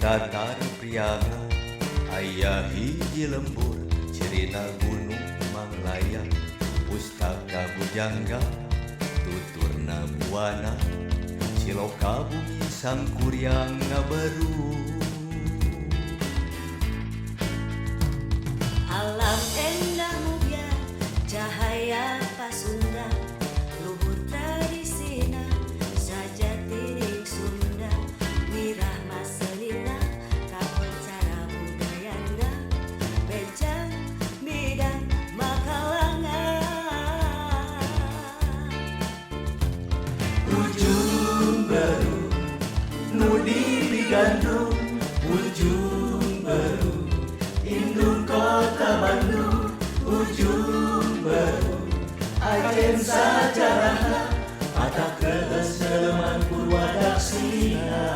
Tatar priangan aya hiji lembur cirina gunung Manglaya pustaka bujangga tuturna buana ciloka bumi sangkuriang ngabaru alam endah mulia cahaya Pasunda luhur tradisina sajati Sunda wirah maselina kawancara budayana bejang midan makalangan ujung baru nudi digandung ujung baru indung kota Bandung ujung baru agen sajarahna mata keseleman Purwadaksina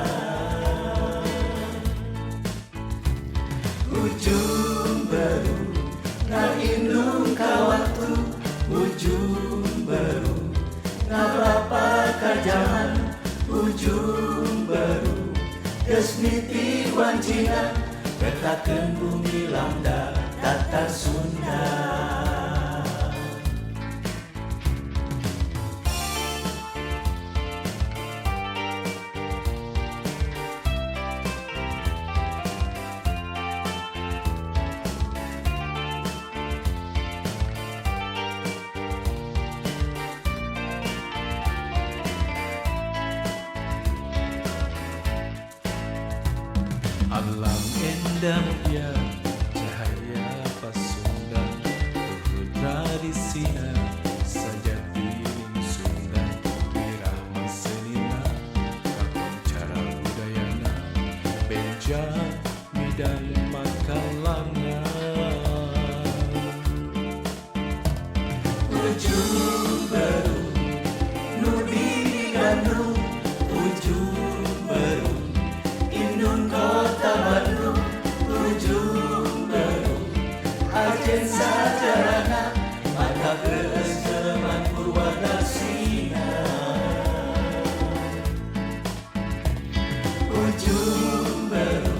ujung baru ngaindung ka waktu ujung baru ngabapa ka zaman ujung baru geus miti wancina betakeun bumi lambda Tatar Sunda Alam endah mulia cahaya Pasunda luhur tradisina sajati Sunda wirah maselina kakoncara budayana beja midan makalangan ujung baru nudi digandung ujung baru indung kota Bandung ujung baru agen sajarana mata keseleman Purwadaksina ujung baru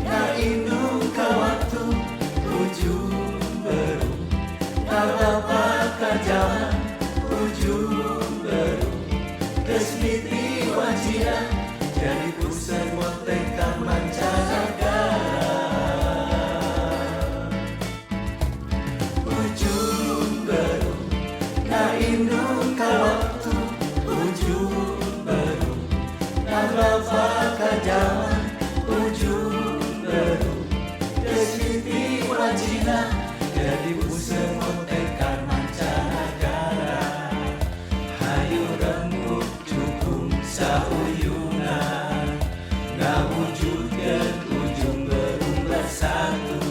ngaindung ka waktu ujung baru ngabapa ka zaman ujung baru geus miti wajina jadi pusat motekan mancanegara ujung baru ngaindung ka waktu ujung baru ngabapa ka zaman ujung baru geus miti wajina jadi pusat motekan mancanegara hayu rembuk cukup sauyuna ngawujudkeun ujung baru bersatu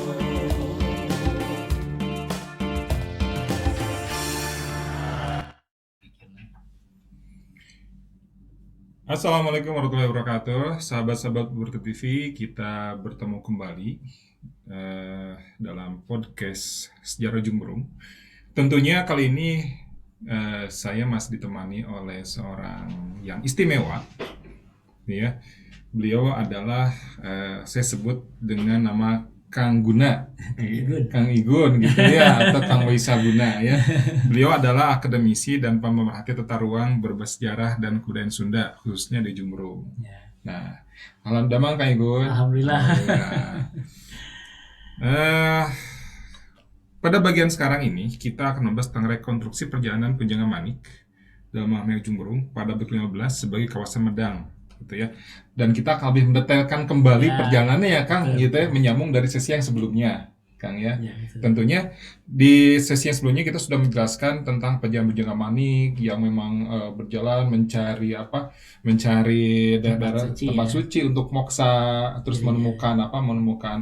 Assalamualaikum warahmatullahi wabarakatuh. Sahabat-sahabat Burtu TV, kita bertemu kembali dalam podcast Sejarah Ujung Berung. Tentunya kali ini saya masih ditemani oleh seorang yang istimewa. Ya, beliau adalah saya sebut dengan nama Kang Guna, Kang Igun gitu ya, atau Kang Waisaguna ya. Beliau adalah akademisi dan pemerhati tata ruang bersejarah dan kebudayaan Sunda, khususnya di Ujung Berung. Nah, alhamdulillah Kang Igun. Alhamdulillah. Pada bagian sekarang ini kita akan membahas tentang rekonstruksi perjalanan Punjanga Manik dalam Mahmah Ujung Berung pada abad ke-15 sebagai kawasan Medang. Gitu ya. Dan kita akan lebih mendetailkan kembali perjalanannya ya Kang, gitu ya, menyambung dari sesi yang sebelumnya, Kang ya. Tentunya di sesi yang sebelumnya kita sudah menjelaskan tentang perjalanan Punjanga Manik yang memang berjalan mencari daerah tempat suci untuk moksa, terus menemukan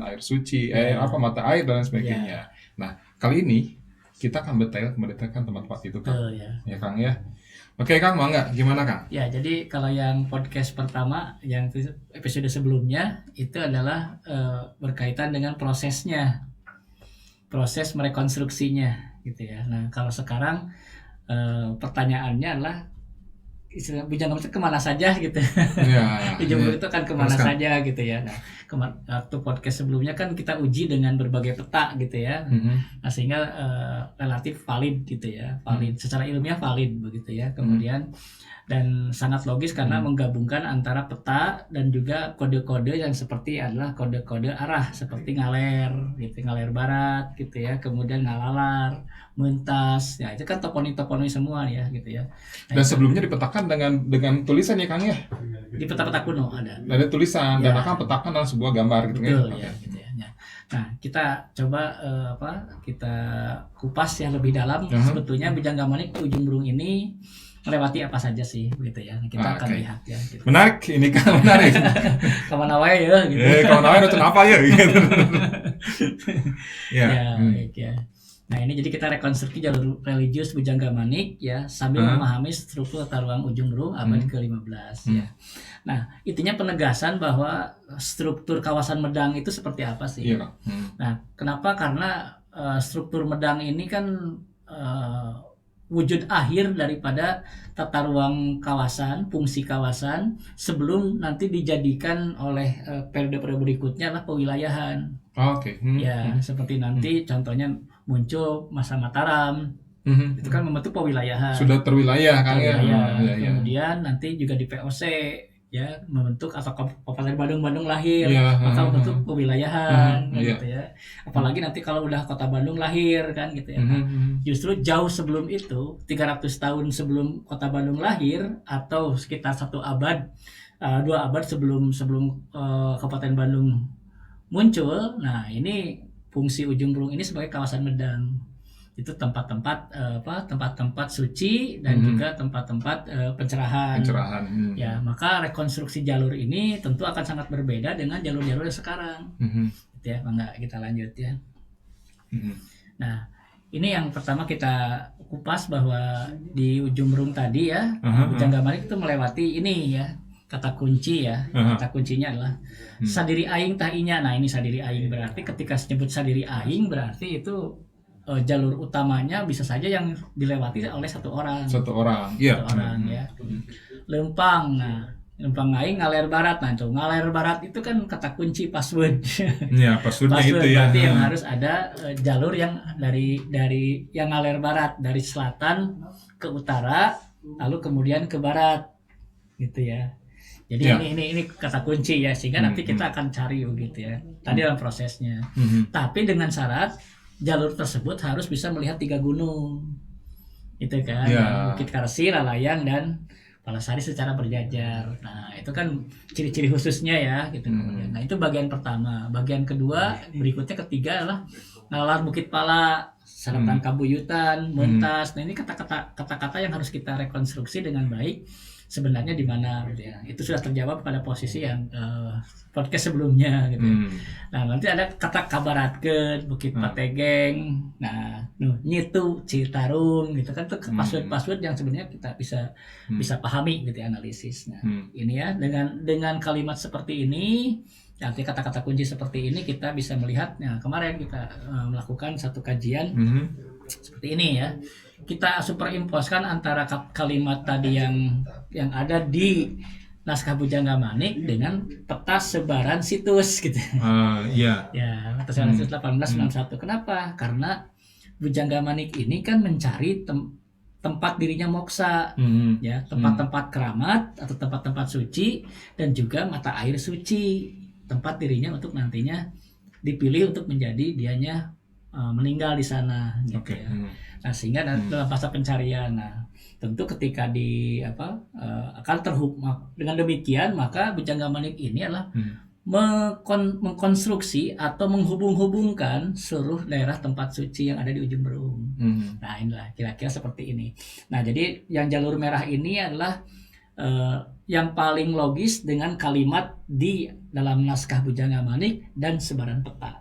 air suci, mata air dan sebagainya. Nah, kali ini kita akan mendetailkan tempat itu Kang. Ya Kang ya. Oke Kang, mau nggak? Gimana Kang? Ya, jadi kalau yang podcast pertama, yang episode sebelumnya itu adalah berkaitan dengan prosesnya, proses merekonstruksinya, gitu ya. Nah, kalau sekarang pertanyaannya adalah istilah Bujangga Manik itu kemana saja gitu. Ya. Ujung Berung itu kan kemana Teruskan. saja gitu ya. Nah, waktu podcast sebelumnya kan kita uji dengan berbagai peta gitu ya. Nah, sehingga relatif valid gitu ya, valid secara ilmiah valid begitu ya. Kemudian dan sangat logis karena menggabungkan antara peta dan juga kode-kode yang seperti adalah kode-kode arah seperti ngaler gitu, ngaler barat gitu ya, kemudian ngalalar, mentas, ya itu kan toponim-toponim semua ya gitu ya. Nah, Dan itu sebelumnya dipetakan dengan tulisan ya Kang ya. di peta-peta kuno ada. Ada tulisan dan Ya. akan petakan dalam sebuah gambar gitu Betul kan. ya, gitu ya. Nah, kita coba kita kupas yang lebih dalam. Sebetulnya Bujangga Manik Ujung Berung ini melewati apa saja sih, gitu ya. Nah, kita akan Oke. lihat ya. Gitu. Menarik, ini kan menarik. Kemana wae ya, gitu. Kawan lain nonton apa ya? Gitu. Ya. Ya, baik ya. Nah, ini jadi kita rekonstruksi jalur religius Bujangga Manik ya, sambil memahami struktur tata ruang Ujung Berung abad ke-15 ya. Nah, intinya penegasan bahwa struktur kawasan Medang itu seperti apa sih? Iya. Nah, kenapa? Karena struktur Medang ini kan wujud akhir daripada tata ruang kawasan, fungsi kawasan sebelum nanti dijadikan oleh periode-periode berikutnya adalah pewilayahan. Oke. Ya, seperti nanti contohnya muncul masa Mataram, itu kan membentuk pewilayahan. Sudah terwilayah Kang ya. Pewilayahan. Iya. Kemudian nanti juga di POC ya membentuk atau Kabupaten Bandung lahir, Iya, maka membentuk pewilayahan iya. gitu ya. Apalagi nanti kalau udah Kota Bandung lahir kan gitu ya. Justru jauh sebelum itu, 300 tahun sebelum Kota Bandung lahir atau sekitar 1 abad, 2 abad sebelum Kabupaten Bandung muncul. Nah, ini fungsi Ujung Berung ini sebagai kawasan Medang. Itu tempat-tempat tempat-tempat suci dan juga tempat-tempat pencerahan. Ya, maka rekonstruksi jalur ini tentu akan sangat berbeda dengan jalur-jalur yang sekarang. Ya, enggak kita lanjut ya. Nah, ini yang pertama kita kupas bahwa di Ujung Berung tadi ya, Bujangga Manik itu melewati ini ya, kata kunci ya. Kata kuncinya adalah sadiri aing tahinya. Nah, ini sadiri aing berarti ketika disebut sadiri aing berarti itu jalur utamanya bisa saja yang dilewati oleh satu orang. Satu orang. Iya. Satu orang ya. Lempang. Nah, Lempang aing ngaler barat. Nah, itu ngaler barat itu kan kata kunci password. Iya, passwordnya itu ya. Berarti yang harus ada jalur yang dari yang ngaler barat dari selatan ke utara lalu kemudian ke barat. Gitu ya. Jadi Ya. ini kata kunci ya, sehingga nanti kita akan cari begitu ya. Tadi dalam prosesnya. Tapi dengan syarat jalur tersebut harus bisa melihat 3 gunung. Itu kan, Ya. Bukit Karsi, Lalayang dan Palasari secara berjajar. Nah, itu kan ciri-ciri khususnya ya gitu. Nah, itu bagian pertama. Bagian kedua, berikutnya ketiga adalah nalar Bukit Pala, Saratan Kabuyutan, Muntas. Nah, ini kata-kata yang harus kita rekonstruksi dengan baik. Sebenarnya di mana gitu ya. Itu sudah terjawab pada posisi yang podcast sebelumnya gitu. Nah, nanti ada kata Kabaratkeun, Bukit Pategeng. Nah, Nyitu, Citarum gitu kan, itu password-password yang sebenarnya kita bisa pahami gitu ya, analisis. Nah, ini ya dengan kalimat seperti ini, nanti kata-kata kunci seperti ini kita bisa melihat. Nah, kemarin kita melakukan satu kajian seperti ini ya. Kita superimposkan antara kalimat tadi yang ada di naskah Bujangga Manik dengan peta sebaran situs gitu. Iya. Ya, peta sebaran situs 1891. Kenapa? Karena Bujangga Manik ini kan mencari tempat dirinya moksa, ya, tempat-tempat keramat atau tempat-tempat suci dan juga mata air suci, tempat dirinya untuk nantinya dipilih untuk menjadi dianya meninggal di sana gitu ya. Nah, sehingga dalam fase pencarian, nah tentu ketika akan dengan demikian maka Bujangga Manik ini adalah mengkonstruksi atau menghubung-hubungkan seluruh daerah tempat suci yang ada di Ujung Berung. Nah, inilah kira-kira seperti ini. Nah, jadi yang jalur merah ini adalah yang paling logis dengan kalimat di dalam naskah Bujangga Manik dan sebaran peta.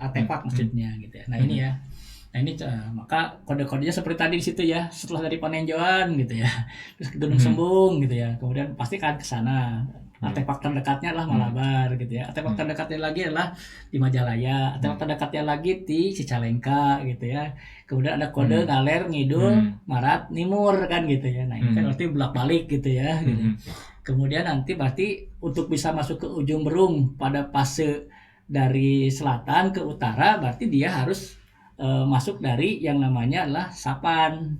Artefak maksudnya gitu ya. Nah, ini ya. Nah, ini maka kode-kodenya seperti tadi di situ ya. Setelah dari Panenjoan gitu ya. Terus ke Gunung Sembung gitu ya. Kemudian pasti kan ke sana. Artefak terdekatnya adalah Malabar gitu ya. Artefak terdekatnya lagi adalah di Majalaya. Artefak terdekatnya lagi di Cicalengka gitu ya. Kemudian ada kode ngaler, ngidul, marat, nimur kan gitu ya. Nah ini kan berarti bolak-balik gitu ya. Gitu. Kemudian nanti berarti untuk bisa masuk ke ujung Berung pada fase dari selatan ke utara berarti dia harus masuk dari yang namanya adalah Sapan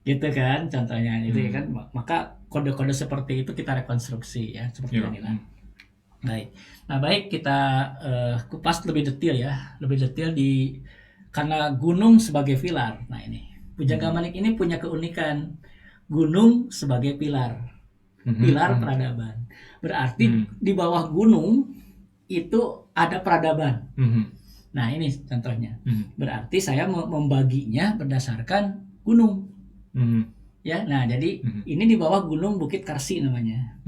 gitu kan contohnya itu ya kan, maka kode-kode seperti itu kita rekonstruksi ya seperti inilah. Baik kita kupas lebih detail ya, lebih detail di karena gunung sebagai pilar. Nah ini Pujangga Manik ini punya keunikan gunung sebagai pilar peradaban, berarti di bawah gunung itu ada peradaban. Nah ini contohnya, berarti saya membaginya berdasarkan gunung. Ya, nah jadi ini di bawah gunung Bukit Karsi namanya.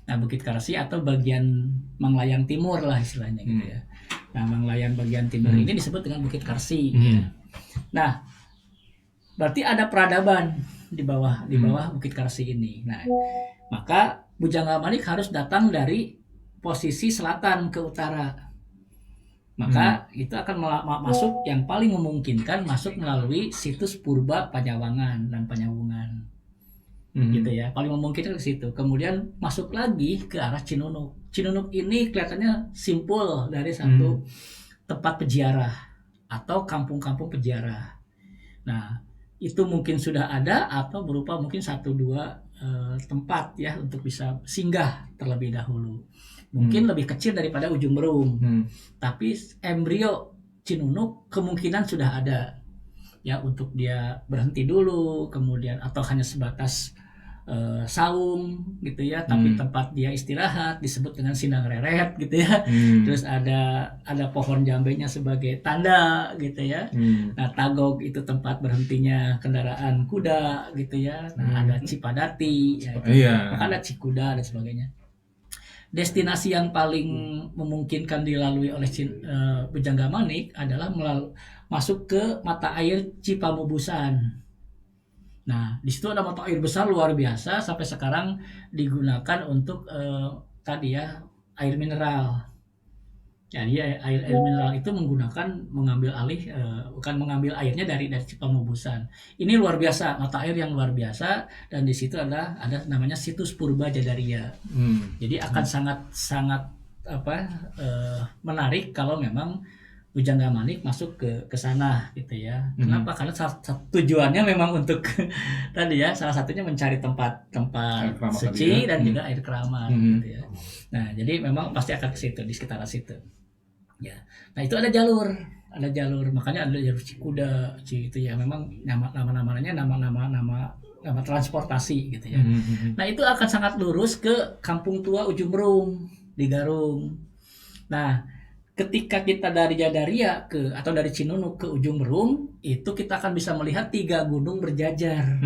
Nah Bukit Karsi atau bagian Manglayang Timur lah istilahnya gitu ya. Nah Manglayang bagian timur ini disebut dengan Bukit Karsi. Ya. Nah berarti ada peradaban di bawah Bukit Karsi ini. Nah maka Pujangga Manik harus datang dari posisi selatan ke utara. Maka itu akan masuk yang paling memungkinkan masuk melalui situs Purba Panyawangan dan Panyawungan. Gitu ya, paling memungkinkan ke situ. Kemudian masuk lagi ke arah Cinunuk. Cinunuk ini kelihatannya simpul dari satu tempat peziarah atau kampung-kampung peziarah. Nah, itu mungkin sudah ada atau berupa mungkin 1-2 tempat ya untuk bisa singgah terlebih dahulu. Mungkin lebih kecil daripada ujung Berung, tapi embrio Cinunuk kemungkinan sudah ada ya untuk dia berhenti dulu, kemudian atau hanya sebatas saung gitu ya, tapi tempat dia istirahat disebut dengan Sindang Reret gitu ya. Terus ada pohon jambenya sebagai tanda gitu ya. Nah Tagog itu tempat berhentinya kendaraan kuda gitu ya. Nah ada Cipadati ya, maka ada Cikuda dan sebagainya. Destinasi yang paling memungkinkan dilalui oleh Pujangga Manik adalah masuk ke mata air Cipamubusan. Nah, di situ ada mata air besar luar biasa sampai sekarang digunakan untuk tadi ya air mineral. Jadi air mineral itu mengambil alih bukan mengambil airnya dari Cipamubusan. Ini luar biasa, mata air yang luar biasa, dan di situ ada namanya situs Purba Jadaria. Jadi akan sangat menarik kalau memang Pujangga Manik masuk ke sana gitu ya. Kenapa? Karena tujuannya memang untuk tadi ya, salah satunya mencari tempat suci dan juga air keramat gitu ya. Nah, jadi memang pasti akan ke situ, di sekitaran situ. Ya. Nah, itu ada jalur, makanya ada jalur Cikuda, itu ya memang nama-namanya nama transportasi gitu ya. Nah, itu akan sangat lurus ke Kampung Tua Ujung Berung di Garung. Nah, ketika kita dari Jadaria atau dari Cinunuk ke Ujung Berung, itu kita akan bisa melihat 3 gunung berjajar.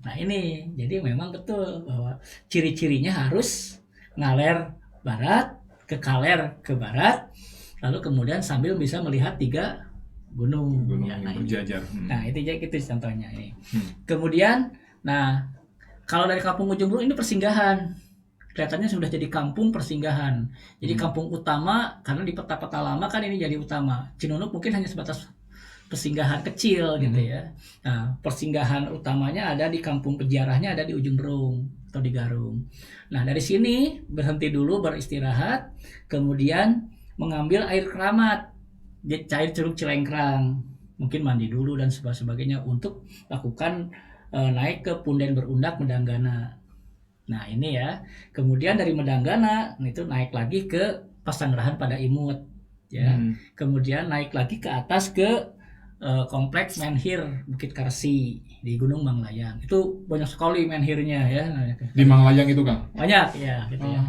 Nah, ini jadi memang betul bahwa ciri-cirinya harus ngaler barat, ke kaler ke barat, lalu kemudian sambil bisa melihat 3 gunung ya, yang berjajar. Nah, itu contohnya ini. Kemudian, nah kalau dari Kampung Ujung Berung ini persinggahan. Kelihatannya sudah jadi kampung persinggahan. Jadi kampung utama, karena di peta-peta lama kan ini jadi utama. Cinunuk mungkin hanya sebatas persinggahan kecil gitu ya. Nah, persinggahan utamanya ada di kampung peziarahnya ada di Ujung Berung atau di Garung. Nah, dari sini berhenti dulu beristirahat, kemudian mengambil air keramat, cair Curug Cilengkrang, mungkin mandi dulu dan sebagainya untuk lakukan naik ke Punden Berundak Medanggana. Nah ini ya, kemudian dari Medanggana itu naik lagi ke Pasanggerahan pada Imut, ya. Kemudian naik lagi ke atas ke kompleks menhir Bukit Karsi di Gunung Manglayang. Itu banyak sekali menhirnya ya. Di Manglayang itu Kang? Banyak ya, gitu ya.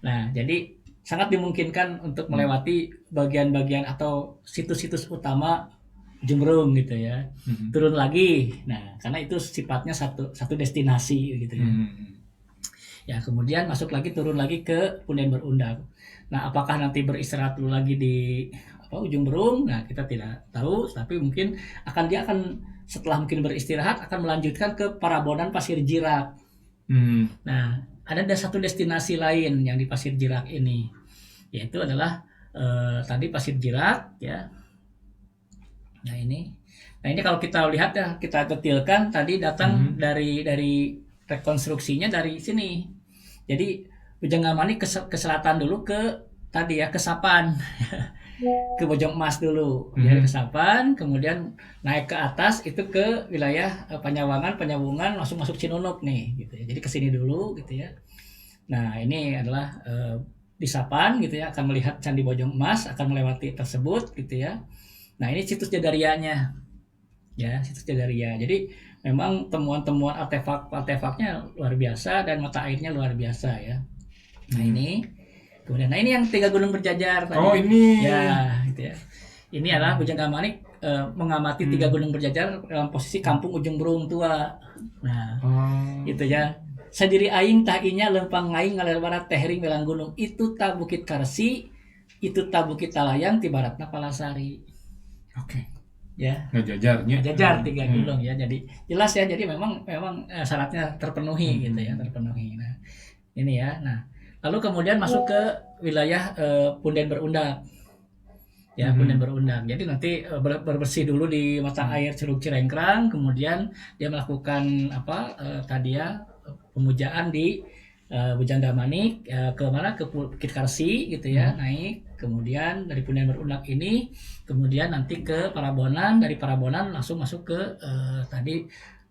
Nah jadi sangat dimungkinkan untuk melewati bagian-bagian atau situs-situs utama Ujung Berung gitu ya. Turun lagi, nah karena itu sifatnya satu destinasi gitu ya. Ya kemudian masuk lagi, turun lagi ke Punden Berundak. Nah apakah nanti beristirahat dulu lagi di Ujung Berung? Nah kita tidak tahu, tapi mungkin dia akan setelah mungkin beristirahat akan melanjutkan ke Parabonan Pasir Jirak. Nah ada satu destinasi lain yang di Pasir Jirak ini, yaitu adalah tadi Pasir Jirak ya. Nah ini kalau kita lihat ya, kita detilkan tadi datang dari rekonstruksinya dari sini. Jadi Bujanggamani ke selatan dulu ke tadi ya, ke Sapan. Ke Bojong Emas dulu, dari ke Sapan, kemudian naik ke atas itu ke wilayah Penyawungan, langsung masuk Cinunuk nih gitu ya. Jadi ke sini dulu gitu ya. Nah, ini adalah di Sapan gitu ya, akan melihat Candi Bojong Emas, akan melewati tersebut gitu ya. Nah, ini situs Jadaryanya. Ya, situs Jadaria. Jadi memang temuan-temuan artefaknya luar biasa dan mata airnya luar biasa ya. Nah, ini kemudian ini yang 3 gunung berjajar tadi. Oh, ini. Ya, gitu ya. Ini adalah Bujanggamani mengamati 3 gunung berjajar dalam posisi kampung Ujung Berung tua. Nah, itu ya. Sadiri aing tah inya lempang aing ngaler barat tehring belang gunung. Itu ta Bukit Karsi, itu ta Bukit Talayang ti baratna Palasari. Oke. Ya. Ngejajarnya. Jajar 3 gunung ya. Jadi jelas ya. Jadi memang syaratnya terpenuhi gitu ya, terpenuhi. Nah, ini ya. Nah, lalu kemudian masuk ke wilayah Punden Berundak. Ya, Punden Berundak. Jadi nanti berbersih dulu di mata air Curug Cirengkrang, kemudian dia melakukan tadi ya pemujaan di Bujanggamani ke mana, ke Bukit Karsi gitu ya, naik. Kemudian dari Punden Berundak ini kemudian nanti ke Parabonan, dari Parabonan langsung masuk ke tadi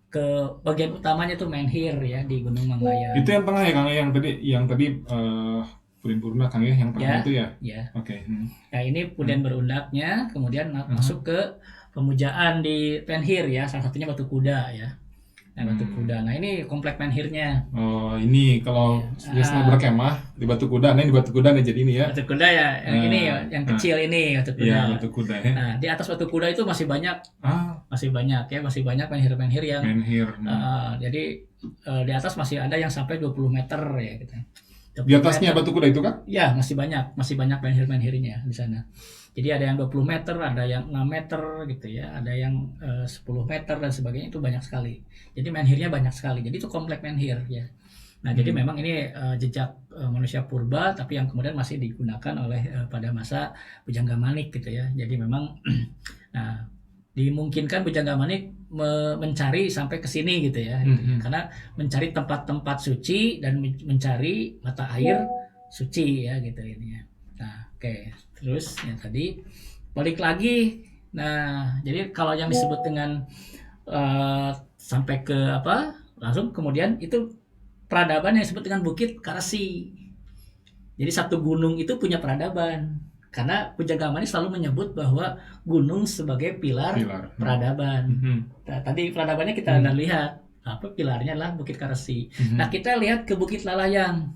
ke bagian utamanya tuh Menhir ya di Gunung Manglaya. Itu yang tengah ya Kang, yang tadi Punden Berundak Kang ya, yang tengah itu ya. Ya. Oke. Nah, ini Punden Berundaknya, kemudian masuk ke pemujaan di Menhir ya, salah satunya Batu Kuda ya. Nah, Batu Kuda. Nah, ini komplek Menhirnya. Oh, ini kalau biasanya berkemah di Batu Kuda, nah ini Batu Kuda nih jadi ini ya. Batu Kuda ya, yang ini yang kecil ini Batu Kuda. Iya, Batu Kuda ya. Nah, di atas Batu Kuda itu masih banyak menhir-menhir yang Menhir. jadi di atas masih ada yang sampai 20 meter ya gitu. Di atasnya Batu Kuda itu kan? Ya, masih banyak menhir-menhirnya di sana. Jadi ada yang 20 meter, ada yang 6 meter gitu ya, ada yang 10 meter dan sebagainya, itu banyak sekali. Jadi menhirnya banyak sekali. Jadi itu komplek menhir ya. Nah, jadi memang ini jejak manusia purba tapi yang kemudian masih digunakan oleh pada masa Bujanggamani gitu ya. Jadi memang nah, dimungkinkan Bujanggamani mencari sampai ke sini gitu ya. Karena mencari tempat-tempat suci dan mencari mata air suci ya gitu ini ya. Nah, oke. Terus yang tadi balik lagi. Nah, jadi kalau yang disebut dengan sampai ke langsung kemudian itu peradaban yang disebut dengan Bukit Karsi. Jadi satu gunung itu punya peradaban. Karena Bujanggamani selalu menyebut bahwa gunung sebagai pilar. Peradaban. Nah, tadi peradabannya kita udah lihat. Pilarnya adalah Bukit Karsi. Nah, kita lihat ke Bukit Lalayang.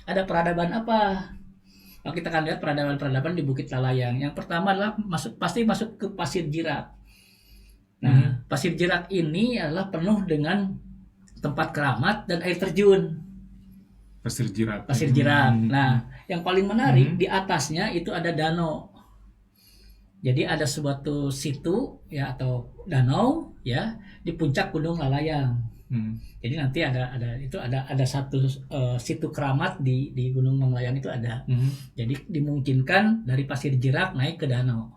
Ada peradaban apa? Nah, kita akan lihat peradaban-peradaban di Bukit Lalayang. Yang pertama adalah pasti masuk ke Pasir Jirak. Nah, Pasir Jirak ini adalah penuh dengan tempat keramat dan air terjun. Pasir Jirak. Nah, yang paling menarik di atasnya itu ada danau. Jadi ada suatu situ ya atau danau ya di puncak Gunung Lalayang. Jadi nanti ada satu situ keramat di Gunung Manglayang itu ada. Jadi dimungkinkan dari Pasir Jirak naik ke danau,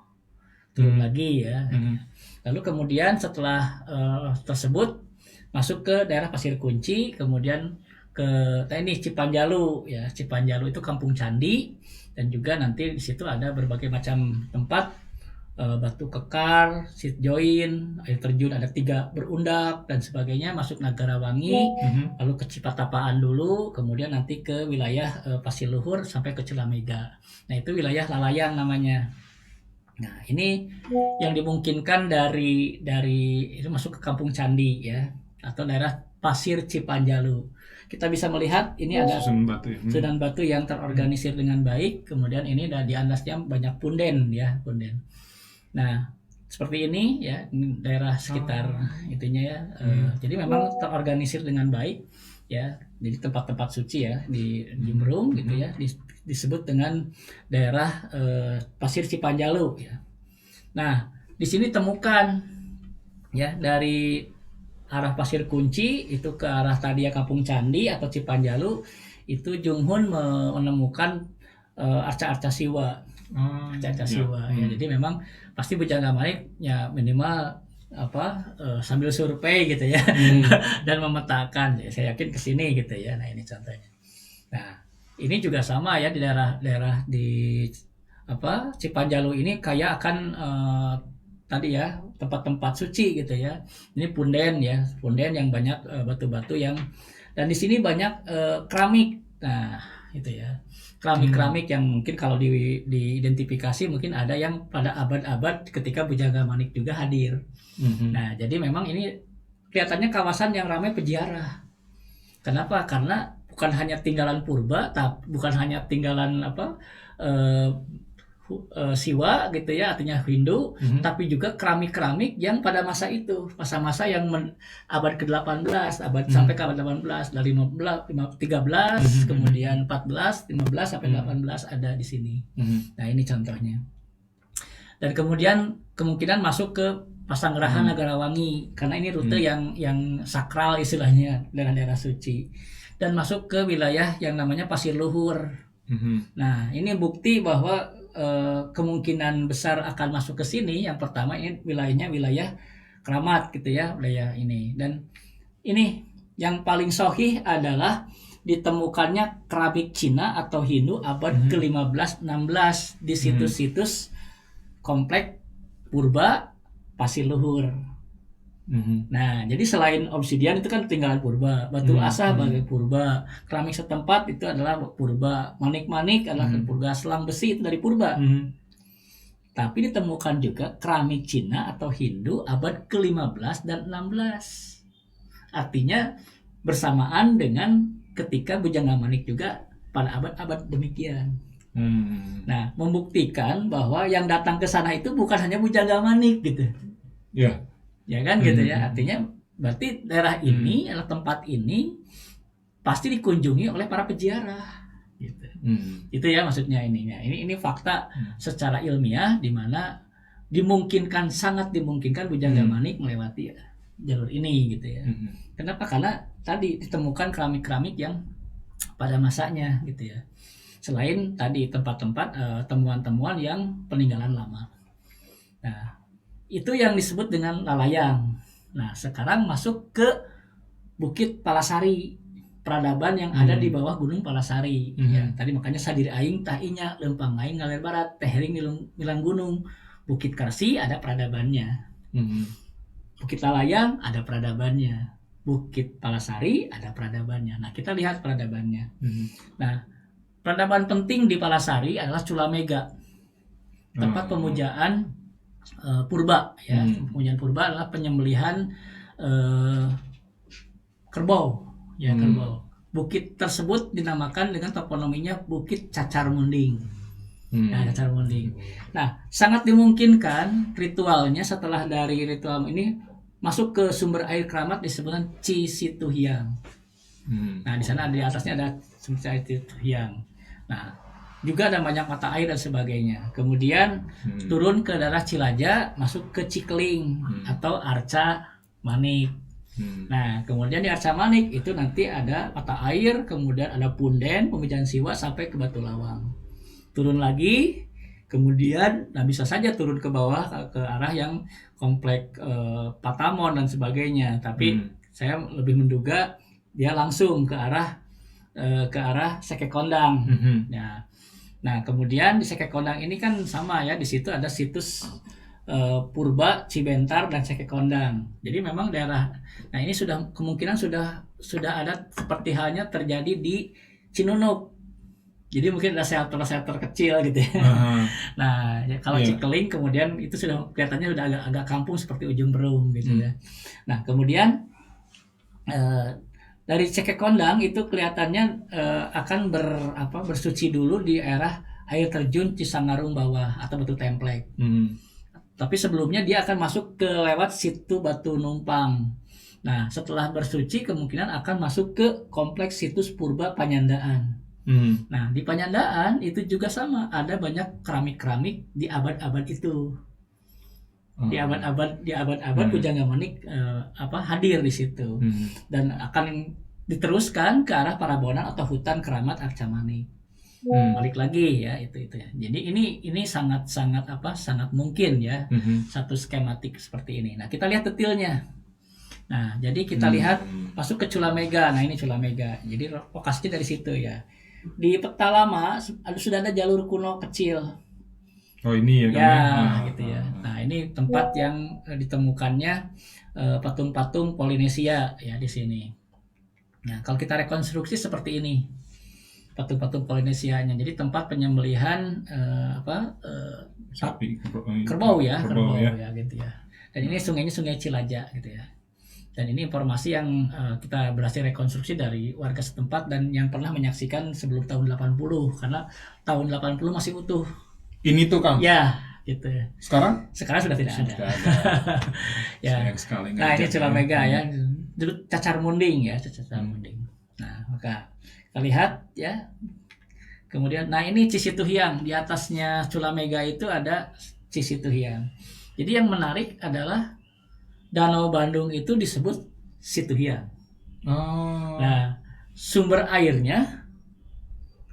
turun lagi ya. Lalu kemudian setelah tersebut masuk ke daerah Pasir Kunci, kemudian ke ini Cipanjalu ya. Cipanjalu itu kampung candi dan juga nanti di situ ada berbagai macam tempat. Batu Kekar, Sit Join, air terjun ada 3 berundak dan sebagainya, masuk Nagarawangi, lalu ke Cipatapaan dulu, kemudian nanti ke wilayah Pasir Luhur sampai ke Cilamega. Nah, itu wilayah Lalayang namanya. Nah, ini yang dimungkinkan dari itu masuk ke Kampung Candi ya atau daerah Pasir Cipanjalu. Kita bisa melihat ini ada susunan batu yang terorganisir dengan baik, kemudian ini di atasnya banyak punden ya, punden. Nah, seperti ini ya, ini daerah sekitar itunya ya. Jadi memang terorganisir dengan baik ya. Jadi tempat-tempat suci ya di Berung gitu ya, disebut dengan daerah Pasir Cipanjalu ya. Nah, di sini temukan ya dari arah Pasir Kunci itu ke arah tadi ya Kampung Candi atau Cipanjalu itu Junghun menemukan arca-arca Siwa. Arca-arca Siwa. Ya, jadi memang pasti Bujangga Manik ya minimal sambil survei gitu ya dan memetakan. Ya, saya yakin ke sini gitu ya. Nah, ini contohnya. Nah, ini juga sama ya di daerah di Cipanjalu ini kaya akan tadi ya tempat-tempat suci gitu ya. Ini punden yang banyak batu-batu yang, dan di sini banyak keramik. Nah, itu ya. Keramik-keramik yang mungkin kalau diidentifikasi mungkin ada yang pada abad-abad ketika Bujangga Manik juga hadir. Nah, jadi memang ini kelihatannya kawasan yang ramai peziarah. Kenapa? Karena bukan hanya tinggalan purba, bukan hanya tinggalan Siwa gitu ya, artinya Hindu, tapi juga keramik-keramik yang pada masa itu, masa-masa yang abad ke-18, sampai ke abad 18, dari 13, kemudian 14, 15 sampai 18 ada di sini. Nah, ini contohnya. Dan kemudian kemungkinan masuk ke Pasanggerahan Negarawangi karena ini rute yang sakral istilahnya, daerah suci. Dan masuk ke wilayah yang namanya Pasir Luhur. Nah, ini bukti bahwa kemungkinan besar akan masuk ke sini. Yang pertama ini wilayahnya wilayah keramat gitu ya, wilayah ini. Dan ini yang paling sahih adalah ditemukannya keramik Cina atau Hindu abad ke-15-16 di situs-situs komplek purba Pasir Luhur. Nah, jadi selain obsidian itu kan tinggalan purba, batu asah sebagai purba, keramik setempat itu adalah purba, manik-manik adalah purba, selang besi itu dari purba. Tapi ditemukan juga keramik Cina atau Hindu abad ke-15 dan 16. Artinya bersamaan dengan ketika Bujangga Manik juga pada abad-abad demikian. Nah, membuktikan bahwa yang datang ke sana itu bukan hanya Bujangga Manik gitu. Ya kan gitu ya, artinya berarti daerah ini atau tempat ini pasti dikunjungi oleh para peziarah gitu. Itu ya maksudnya ininya. Ini fakta secara ilmiah di mana sangat dimungkinkan Bujangga Manik melewati jalur ini gitu ya. Kenapa? Karena tadi ditemukan keramik-keramik yang pada masanya gitu ya. Selain tadi tempat-tempat temuan-temuan yang peninggalan lama. Nah, itu yang disebut dengan Lalayang. Nah, sekarang masuk ke Bukit Palasari, peradaban yang ada di bawah Gunung Palasari. Ya, tadi makanya Sadir Aing tahinya lempang aing ngalir barat, tehering milang gunung. Bukit Karsi ada peradabannya. Bukit Lalayang ada peradabannya. Bukit Palasari ada peradabannya. Nah, kita lihat peradabannya. Nah, peradaban penting di Palasari adalah Culamega, tempat pemujaan purba ya. Pemujaan purba adalah penyembelihan kerbau ya, kerbau. Bukit tersebut dinamakan dengan toponominya Bukit Cacar Munding. Nah, Cacar Munding. Nah, sangat dimungkinkan ritualnya setelah dari ritual ini masuk ke sumber air keramat disebutkan Cisituhiang. Nah, di sana di atasnya ada sumber air Cisituhiang. Nah, juga ada banyak mata air dan sebagainya. Kemudian turun ke daerah Cilaja, masuk ke Cikling atau Arca Manik. Nah, kemudian di Arca Manik itu nanti ada mata air, kemudian ada punden, pemujaan Siwa sampai ke Batu Lawang. Turun lagi, kemudian bisa saja turun ke bawah ke arah yang komplek Patamon dan sebagainya. Tapi saya lebih menduga dia langsung ke arah Sekekondang. Nah, kemudian di Sekekondang ini kan sama ya, di situ ada situs purba Cibentar dan Sekekondang. Jadi memang daerah, nah ini kemungkinan sudah ada seperti halnya terjadi di Cinunuk. Jadi mungkin ada shelter kecil gitu ya. Nah, ya, kalau Cikeling kemudian itu sudah kelihatannya sudah agak kampung seperti Ujung Berung gitu ya. Nah, kemudian dari Sekekondang itu kelihatannya akan bersuci dulu di daerah air terjun Cisangarung bawah atau Batu Templek. Tapi sebelumnya dia akan masuk ke lewat situ Batu Numpang. Nah, setelah bersuci kemungkinan akan masuk ke kompleks situs purba Panyandaan. Nah, di Panyandaan itu juga sama, ada banyak keramik-keramik di abad-abad itu. Di abad-abad Bujangga Manik hadir di situ. Dan akan diteruskan ke arah Parabonan atau hutan keramat Arca-Manik. Balik lagi ya itu ya. Jadi ini sangat mungkin ya satu skematik seperti ini. Nah, kita lihat detailnya. Nah, jadi kita lihat masuk ke Culamega. Nah, ini Culamega. Jadi lokasinya dari situ ya. Di peta lama sudah ada jalur kuno kecil. Oh, ini ya Kang Ya, gitu ya. Nah, ini tempat yang ditemukannya patung-patung Polinesia ya di sini. Nah, kalau kita rekonstruksi seperti ini. Patung-patung Polinesianya. Jadi tempat penyembelihan sapi, kerbau ya gitu ya. Dan ini sungainya Sungai Cilaja gitu ya. Dan ini informasi yang kita berhasil rekonstruksi dari warga setempat dan yang pernah menyaksikan sebelum tahun 80 karena tahun 80 masih utuh. Ini tuh Kang. Ya, gitu. Sekarang sudah tidak ada. Ya. Sayang sekali. Nah, ini Culamega ya. Dulu cacar munding ya, cacar munding. Nah, maka kita lihat ya. Kemudian, nah ini Cisituhiang, di atasnya Culamega itu ada Cisituhiang. Jadi yang menarik adalah Danau Bandung itu disebut Situhiang. Oh. Nah, sumber airnya,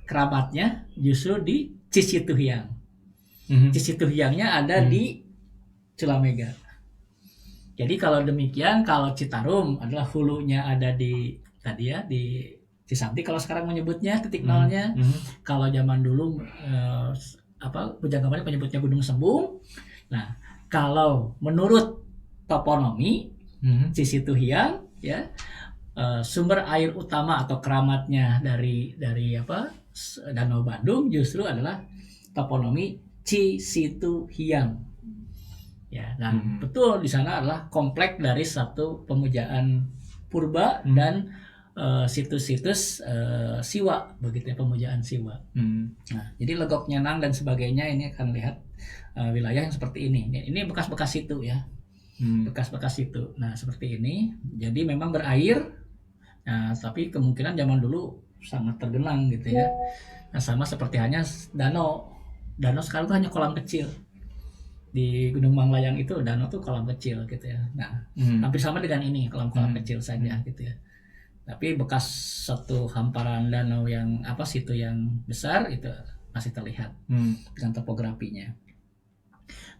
keramatnya justru di Cisituhiang. Cisituhiangnya ada di Culamega. Jadi kalau demikian, kalau Citarum adalah hulunya ada di Cisanti kalau sekarang menyebutnya titik nolnya. Kalau zaman dulu Bujang Gempar menyebutnya Gunung Sembung. Nah, kalau menurut toponomi Cisituhiang ya sumber air utama atau keramatnya dari Danau Bandung justru adalah toponomi Cisituhiang ya. Nah, betul di sana adalah kompleks dari satu pemujaan purba dan situs-situs siwa begitu ya, pemujaan siwa. Nah, jadi Legok Nyenang dan sebagainya ini akan lihat wilayah yang seperti ini. Ini bekas-bekas situ ya. Bekas-bekas situ. Nah, seperti ini. Jadi memang berair. Nah, tapi kemungkinan zaman dulu sangat tergenang gitu ya. Nah, sama seperti hanya danau. Danau sekarang itu hanya kolam kecil. Di Gunung Manglayang itu danau tuh kolam kecil gitu ya. Nah, hampir sama dengan ini, kolam-kolam kecil saja gitu ya. Tapi bekas satu hamparan danau yang situ yang besar itu masih terlihat dengan topografinya.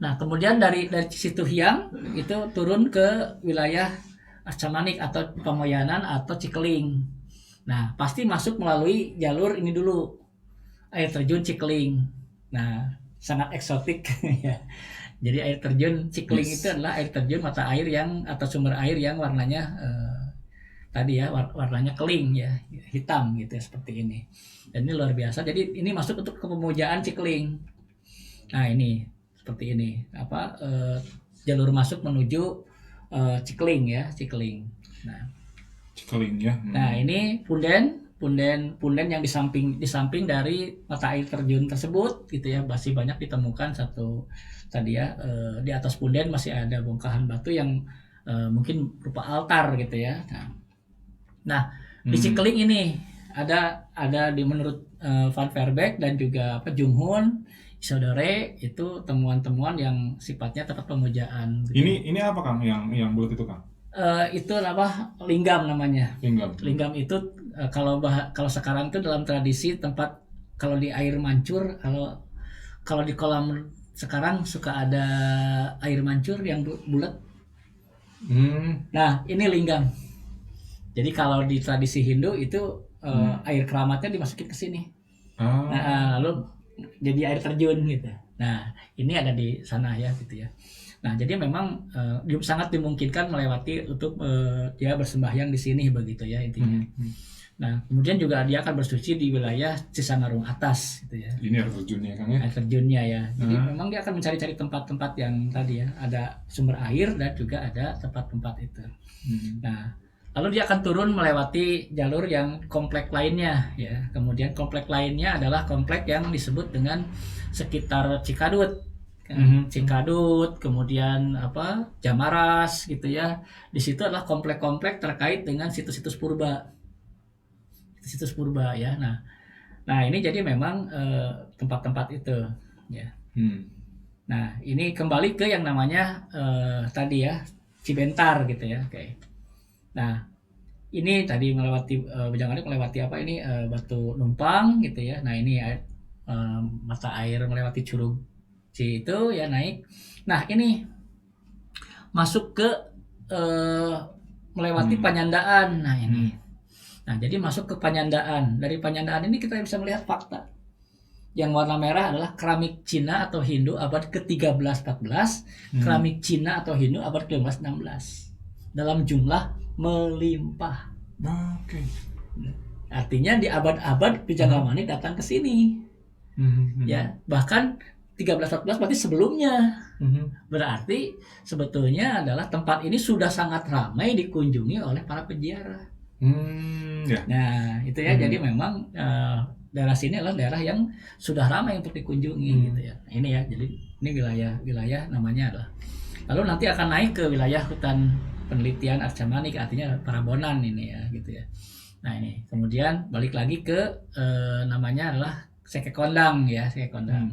Nah, kemudian dari Cisituhiang itu turun ke wilayah Arca-Manik atau Pamoyanan atau Cikeling. Nah, pasti masuk melalui jalur ini dulu, air terjun Cikeling. Nah, sangat eksotik ya. Jadi air terjun Cikeling itu adalah air terjun mata air yang atau sumber air yang warnanya warnanya keling ya, hitam gitu ya, seperti ini. Dan ini luar biasa. Jadi ini masuk untuk ke pemujaan Cikeling. Nah, ini seperti ini jalur masuk menuju Cikeling ya, Cikeling. Nah, Cikeling ya. Nah, ini punden yang di samping dari mata air terjun tersebut gitu ya, masih banyak ditemukan di atas punden masih ada bongkahan batu yang mungkin berupa altar gitu ya. Nah, di Cikeling ini ada menurut Van Verbeek dan juga Jung Hoon Isodore itu temuan-temuan yang sifatnya tempat pemujaan. Gitu. Ini apa Kang yang bulat itu Kang? Itu linggam namanya. Linggam itu kalau sekarang itu dalam tradisi tempat kalau di air mancur, kalau di kolam sekarang suka ada air mancur yang bulat. Nah, ini linggam. Jadi kalau di tradisi Hindu itu air keramatnya dimasukin ke sini. Nah, lalu jadi air terjun gitu. Nah, ini ada di sana ya gitu ya. Nah, jadi memang sangat dimungkinkan melewati untuk dia bersembahyang di sini begitu ya intinya. Nah, kemudian juga dia akan bersuci di wilayah Cisanarung atas gitu ya. Ini air terjunnya Kang ya. Air terjunnya ya. Jadi memang dia akan mencari-cari tempat-tempat yang tadi ya, ada sumber air dan juga ada tempat-tempat itu. Nah, lalu dia akan turun melewati jalur yang komplek lainnya ya. Kemudian komplek lainnya adalah komplek yang disebut dengan sekitar Cikadut. Cikadut, kemudian Jamaras gitu ya. Di situ adalah komplek-komplek terkait dengan situs-situs purba. Situs purba ya. Nah, ini jadi memang tempat-tempat itu ya. Nah, ini kembali ke yang namanya tadi ya Cibentar gitu ya. Oke. Nah, ini tadi melewati Bojongkoneng melewati apa ini Batu Numpang gitu ya. Nah ini mata air melewati Curug Ci itu ya naik. Nah ini masuk ke melewati Panyandaan. Nah ini. Nah jadi masuk ke Panyandaan. Dari Panyandaan ini kita bisa melihat fakta. Yang warna merah adalah keramik Cina atau Hindu abad ke-13-14, keramik Cina atau Hindu abad ke-15-16. Dalam jumlah melimpah. Oke. Artinya di abad-abad Pujangga Manik datang ke sini. Ya, bahkan 13-14 berarti sebelumnya. Berarti sebetulnya adalah tempat ini sudah sangat ramai dikunjungi oleh para peziarah. Ya. Nah, itu ya. Jadi memang daerah sini adalah daerah yang sudah ramai untuk dikunjungi gitu ya. Ini ya. Jadi ini wilayah namanya adalah. Lalu nanti akan naik ke wilayah hutan penelitian Arca Manik, artinya Parabonan ini ya gitu ya. Nah, ini. Kemudian balik lagi ke namanya adalah Seke Kondang ya, Seke Kondang.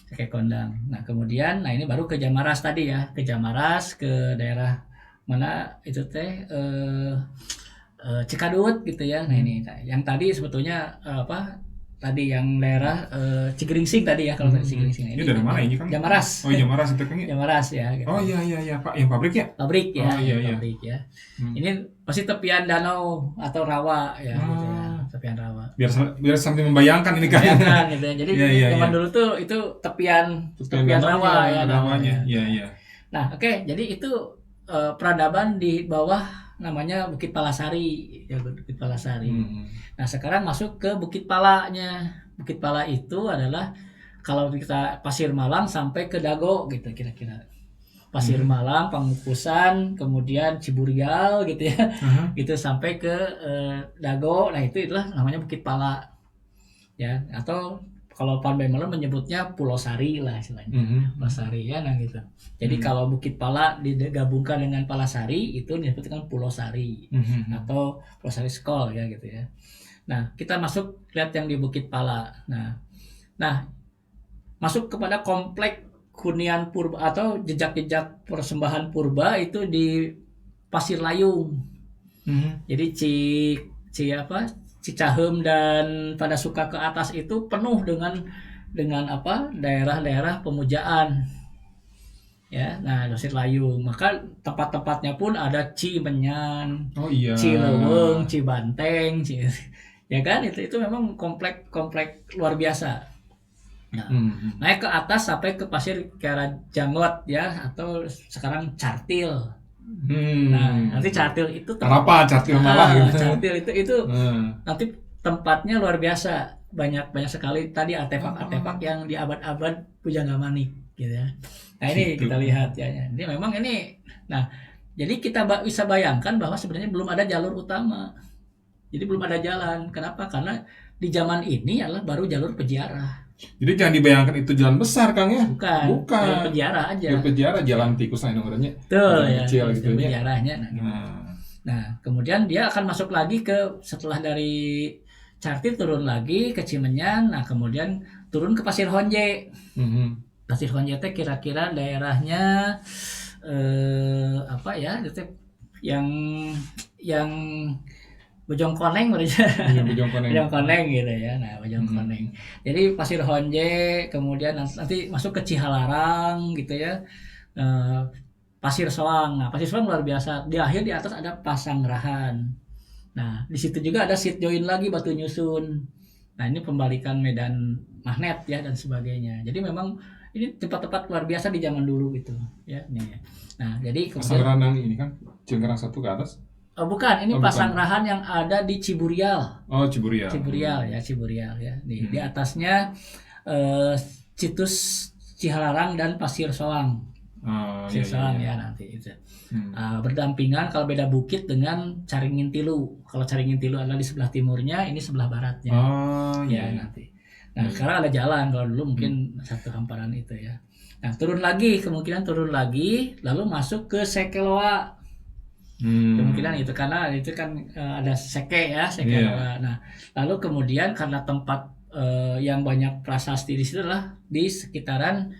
Seke Kondang. Nah, kemudian ini baru ke Jamaras tadi ya, ke Jamaras, ke daerah mana itu teh Cikadut gitu ya. Nah ini yang tadi sebetulnya tadi yang daerah Cigeringsing tadi ya, kalau tadi Cigeringsing. Ini dari mana ini kan? Jamaras. Oh Jamaras itu kan? Jamaras ya. Gitu. Oh iya Pak, yang pabrik ya? Pabrik ya. Oh, iya. Pabrik ya. Ini pasti tepian danau atau rawa ya. Gitu ya. Tepian rawa. Biar sambil membayangkan ini kan. Bayangkan gitu ya. Jadi zaman iya. dulu tuh itu tepian rawa ya. Rawanya. Iya. Nah oke, jadi itu peradaban di bawah namanya Bukit Palasari ya, Bukit Palasari. Nah sekarang masuk ke Bukit Palanya. Bukit Pala itu adalah kalau kita Pasir Malang sampai ke Dago gitu kira-kira. Pasir Malang, Pangukusan, kemudian Ciburial gitu ya, gitu sampai ke Dago. Nah itulah namanya Bukit Pala ya, atau kalau Pan Bemeler menyebutnya Pulau Sari lah istilahnya, Pulau Sari ya, nah gitu. Jadi kalau Bukit Pala digabungkan dengan Palasari itu disebutkan Pulau Sari atau Pulau Sari Skol ya gitu ya. Nah kita masuk lihat yang di Bukit Pala. Nah masuk kepada komplek hunian purba atau jejak-jejak persembahan purba itu di Pasir Layung. Jadi Cicahem dan pada suka ke atas itu penuh dengan daerah-daerah pemujaan ya. Nah Pasir Layung, maka tempat-tempatnya pun ada Cimenyan, Cileweng, Cibanteng, ya kan, itu memang komplek luar biasa. Nah, naik ke atas sampai ke Pasir Kiara Janggot ya, atau sekarang Cartil. Nah, nanti Cartil itu Cartil malah gitu. Cartil itu nanti tempatnya luar biasa, banyak sekali tadi artefak-artefak yang di abad-abad Pujangga Manik gitu ya. Nah, ini kita lihat ya. Ini memang ini. Nah, jadi kita bisa bayangkan bahwa sebenarnya belum ada jalur utama. Jadi belum ada jalan. Kenapa? Karena di zaman ini adalah baru jalur peziarah. Jadi jangan dibayangkan itu jalan besar Kang ya. Bukan. Jalur peziarah aja. Jalur peziarah, jalan tikus lain namanya. Betul ya. Kecil gitu ya. Peziarahnya. Nah, kemudian dia akan masuk lagi ke setelah dari Cartil turun lagi ke Cimenyan. Nah, kemudian turun ke Pasir Honje. Pasir Honje itu kira-kira daerahnya apa ya? Itu yang Bojongkoneng Bojongkoneng gitu ya. Nah, Bojongkoneng. Jadi Pasir Honje, kemudian nanti masuk ke Cihalarang gitu ya. Pasir Soang. Nah, Pasir Soang luar biasa. Di akhir di atas ada Pasanggerahan. Nah, di situ juga ada sit join lagi Batu Nyusun. Nah, ini pembalikan medan magnet ya dan sebagainya. Jadi memang ini tempat-tempat luar biasa di zaman dulu gitu ya. Nih. Nah, jadi Pasanggerahan ini kan Cengkarang 1 ke atas. Bukan, ini Pasanggerahan yang ada di Ciburial. Oh, Ciburial. Ciburial ya. Di atasnya situs Cihalarang dan Pasir Soang. Pasir Soang ya nanti itu. Berdampingan kalau beda bukit dengan Caringin Tilu. Kalau Caringin Tilu adalah di sebelah timurnya, ini sebelah baratnya. Nanti. Nah, sekarang ada jalan, kalau dulu mungkin satu hamparan itu ya. Nah, kemungkinan turun lagi, lalu masuk ke Sekeloa. Kemungkinan itu karena itu kan ada Seke Loa. Nah, lalu kemudian karena tempat yang banyak prasasti di situ adalah di sekitaran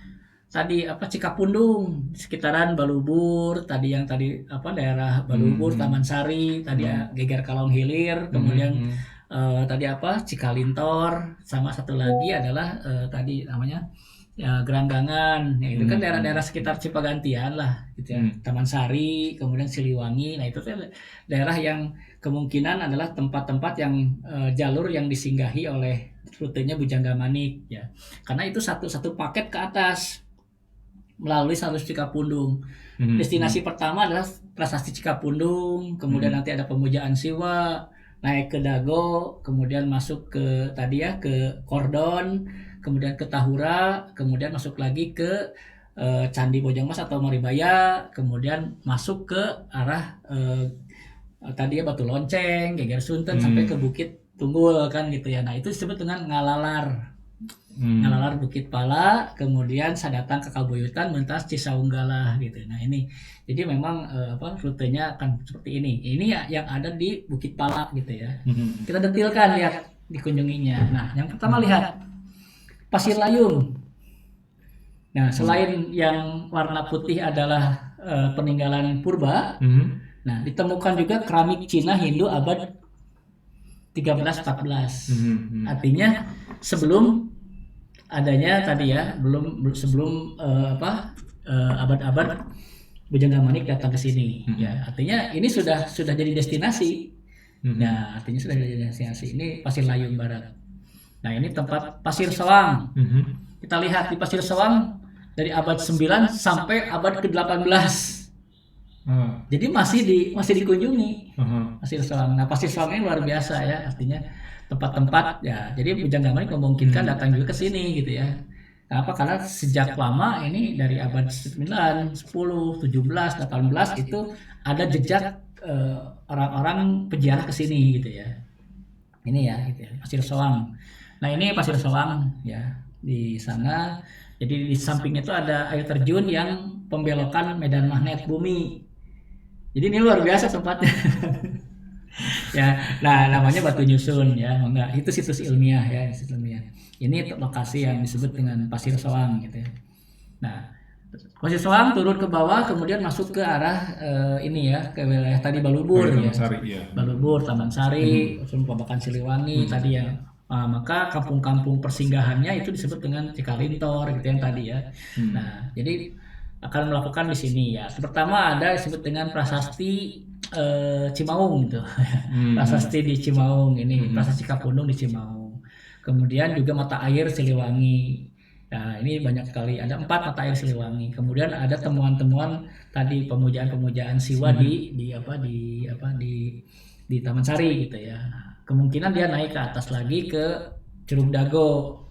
tadi apa Cikapundung, sekitaran Balubur, tadi daerah Balubur, Taman Sari, tadi ya Geger Kalong Hilir, kemudian tadi apa Cikalintor, sama satu lagi adalah tadi namanya ya Geranggangan, ya, itu kan daerah-daerah sekitar Cipagantian lah gitu ya. Taman Sari, kemudian Siliwangi. Nah itu tuh daerah yang kemungkinan adalah tempat-tempat yang jalur yang disinggahi oleh rutenya Bujangga Manik ya, karena itu satu paket ke atas melalui Salus Cikapundung. Destinasi pertama adalah Prasasti Cikapundung, kemudian nanti ada Pemujaan Siwa, naik ke Dago, kemudian masuk ke tadi ya ke Kordon, kemudian ke Tahura, kemudian masuk lagi ke Candi Bojongmas atau Maribaya, kemudian masuk ke arah tadi ya Batu Lonceng, Geger Sunten sampai ke Bukit Tunggul kan gitu ya. Nah itu disebut dengan ngalalar. Ngalalar Bukit Pala, kemudian saya datang ke Kabuyutan, mentas Cisaunggalah gitu. Nah ini, jadi memang rutenya akan seperti ini. Ini ya yang ada di Bukit Pala gitu ya. Kita detilkan lihat dikunjunginya. Nah yang pertama lihat Pasir Layung. Nah selain yang warna putih adalah peninggalan purba, nah ditemukan juga keramik Cina Hindu abad 13-14. Artinya sebelum adanya tadi ya sebelum abad-abad Bujangga Manik datang ke sini ya, artinya ini sudah jadi destinasi. Nah artinya sudah jadi destinasi. Ini Pasir Layung Barat. Nah ini tempat Pasir Sewang. Kita lihat di Pasir Sewang dari abad 9 sampai abad ke-18. Jadi masih dikunjungi Pasir Sewang. Nah Pasir Sewang ini luar biasa ya, artinya tempat-tempat ya. Jadi Bujangga Manik memungkinkan datang juga ke sini gitu ya. Kenapa? Karena sejak lama ini dari abad 9, 10, 17, 18 itu ada jejak orang-orang peziarah ke sini gitu ya. Ini ya gitu ya, Pasir Sewang. Nah, ini Pasir Sewang ya. Di sana jadi di sampingnya itu ada air terjun yang pembelokan medan magnet bumi. Jadi ini luar biasa tempatnya. Ya, nah namanya Batu Nyusun ya, enggak itu situs ilmiah ya, situs ilmiah. Ini lokasi yang disebut dengan Pasir Sewang gitu ya. Nah, Pasir Sewang turun ke bawah, kemudian masuk ke arah ini ya, ke wilayah tadi Balubur ya. Balubur, Taman Sari, Babakan Siliwangi tadi ya. Maka kampung-kampung persinggahannya itu disebut dengan Cikalintor gitu yang tadi ya. Nah, jadi akan melakukan di sini ya. Pertama ada disebut dengan Prasasti Cimaung gitu. Prasasti di Cimaung ini, Prasasti Cikapundung di Cimaung. Kemudian juga mata air Siliwangi. Nah, ini banyak sekali, ada 4 mata air Siliwangi. Kemudian ada temuan-temuan tadi pemujaan Siwa di Taman Sari gitu ya. Kemungkinan dia naik ke atas lagi ke Curug Dago.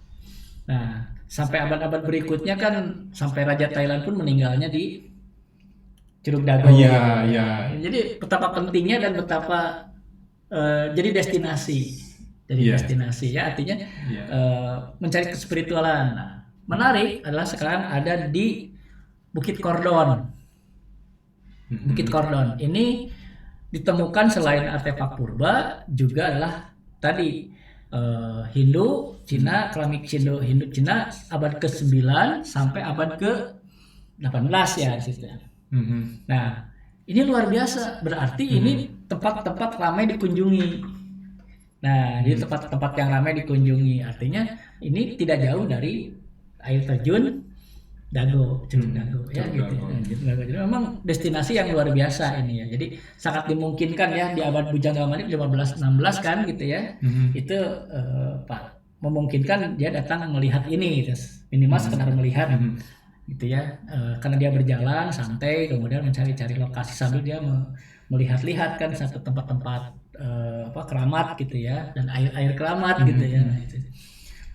Nah, sampai abad-abad berikutnya kan sampai Raja Thailand pun meninggalnya di Curug Dago. Iya. Jadi betapa pentingnya dan betapa jadi destinasi. Destinasi ya, artinya mencari kespiritualan. Nah, menarik adalah sekarang ada di Bukit Kordon. Bukit Kordon ini ditemukan selain artefak purba juga adalah tadi Hindu Cina, keramik Hindu Cina abad ke-9 sampai abad ke-18 ya di situ. Nah, ini luar biasa, berarti ini tempat-tempat ramai dikunjungi. Nah, jadi tempat-tempat yang ramai dikunjungi artinya ini tidak jauh dari air terjun Dago, Curug Dago ya gitu. Jadi memang destinasi yang luar biasa ini ya. Jadi sangat dimungkinkan ya di abad Bujangga Manik 15-16 kan gitu ya. Itu memungkinkan dia datang melihat ini gitu. Minimal sekedar melihat gitu ya. Karena dia berjalan santai kemudian mencari-cari lokasi sambil dia melihat-lihat kan satu tempat-tempat keramat gitu ya, dan air keramat gitu ya.